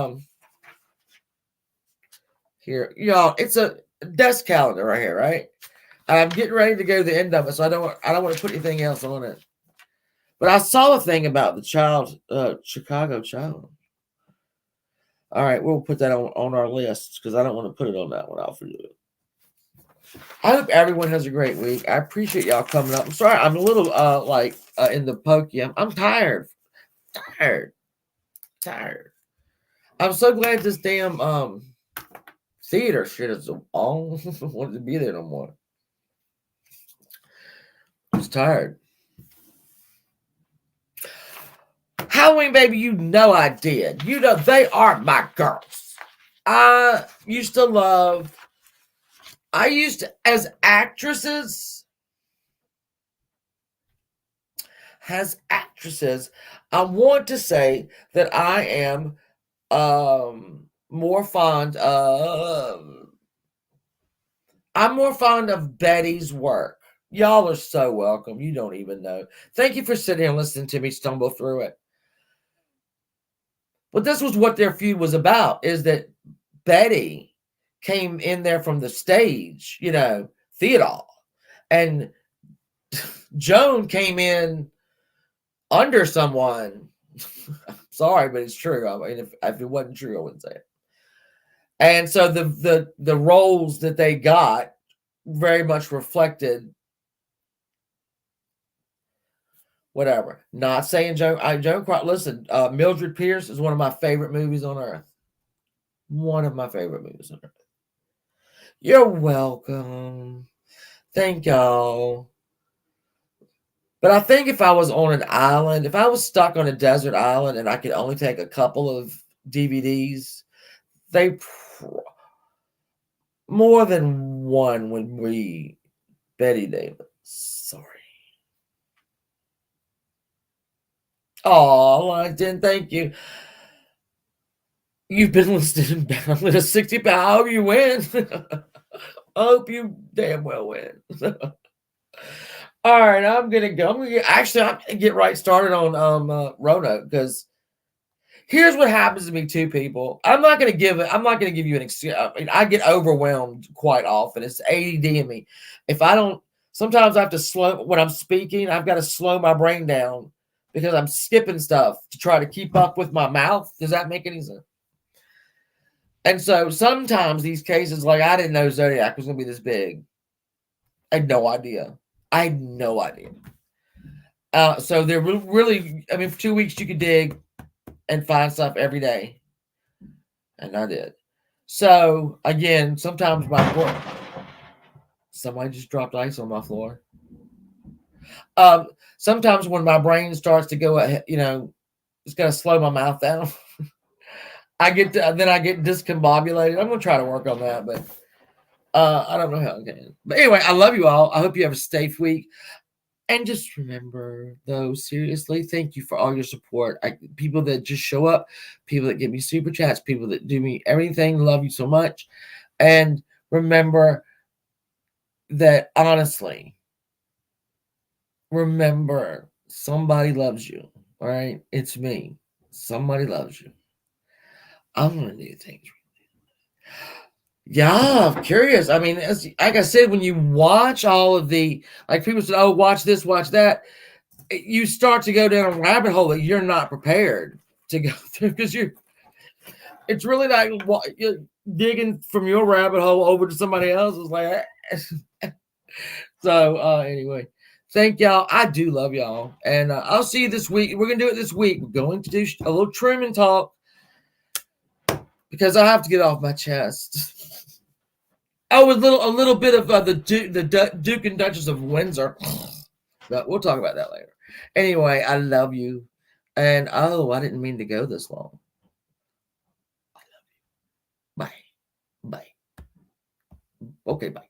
here. Y'all, it's a desk calendar right here, right? I'm getting ready to go to the end of it, so I don't want to put anything else on it. But I saw a thing about the child, Chicago child. All right, we'll put that on our list because I don't want to put it on that one. I'll forget it. I hope everyone has a great week. I appreciate y'all coming up. I'm sorry, I'm a little in the pokey. I'm tired. Tired. I'm so glad this damn theater shit is on. I don't want to be there no more. I'm just tired. Halloween, baby, you know I did. You know they are my girls. I used to, as actresses, I want to say that I am more fond of Betty's work. Y'all are so welcome. You don't even know. Thank you for sitting here and listening to me stumble through it. But this was what their feud was about, is that Betty came in there from the stage, theater, and Joan came in under someone. Sorry, but it's true. I mean, if it wasn't true, I wouldn't say it. And so the roles that they got very much reflected whatever. Not saying Joan quite listen. Mildred Pierce is one of my favorite movies on earth. One of my favorite movies on earth. You're welcome. Thank y'all. But I think if I was on an island, if I was stuck on a desert island and I could only take a couple of DVDs, more than one would be Betty Davis. Sorry. Oh, I didn't thank you. You've been listening down with a 60 pound. I hope you win. I hope you damn well win. All right, I'm gonna go. I'm gonna get right started on Roanoke, because here's what happens to me too, people. I'm not gonna give you an excuse. I mean, I get overwhelmed quite often. It's ADD in me. Sometimes I have to slow when I'm speaking. I've got to slow my brain down because I'm skipping stuff to try to keep up with my mouth. Does that make any sense? And so sometimes these cases, like I didn't know Zodiac was gonna be this big. I had no idea. So they're really, I mean, for 2 weeks you could dig and find stuff every day. And I did. So again, sometimes somebody just dropped ice on my floor. Sometimes when my brain starts to go, it's got to slow my mouth down. I get discombobulated. I'm going to try to work on that, but I don't know how I can. But anyway, I love you all. I hope you have a safe week. And just remember, though, seriously, thank you for all your support. People that just show up, people that give me super chats, people that do me everything, love you so much. And remember that, honestly, somebody loves you, all right? It's me. Somebody loves you. I'm going to do things. Yeah, I'm curious. I mean, like I said, when you watch all of like people said, oh, watch this, watch that. you start to go down a rabbit hole that you're not prepared to go through because it's really like you're digging from your rabbit hole over to somebody else's. Like, so anyway, thank y'all. I do love y'all, and I'll see you this week. We're gonna do it this week. We're going to do a little trim and talk because I have to get off my chest. Oh, a little bit of the Duke and Duchess of Windsor. But we'll talk about that later. Anyway, I love you, and oh, I didn't mean to go this long. I love you. Bye. Bye. Okay, bye.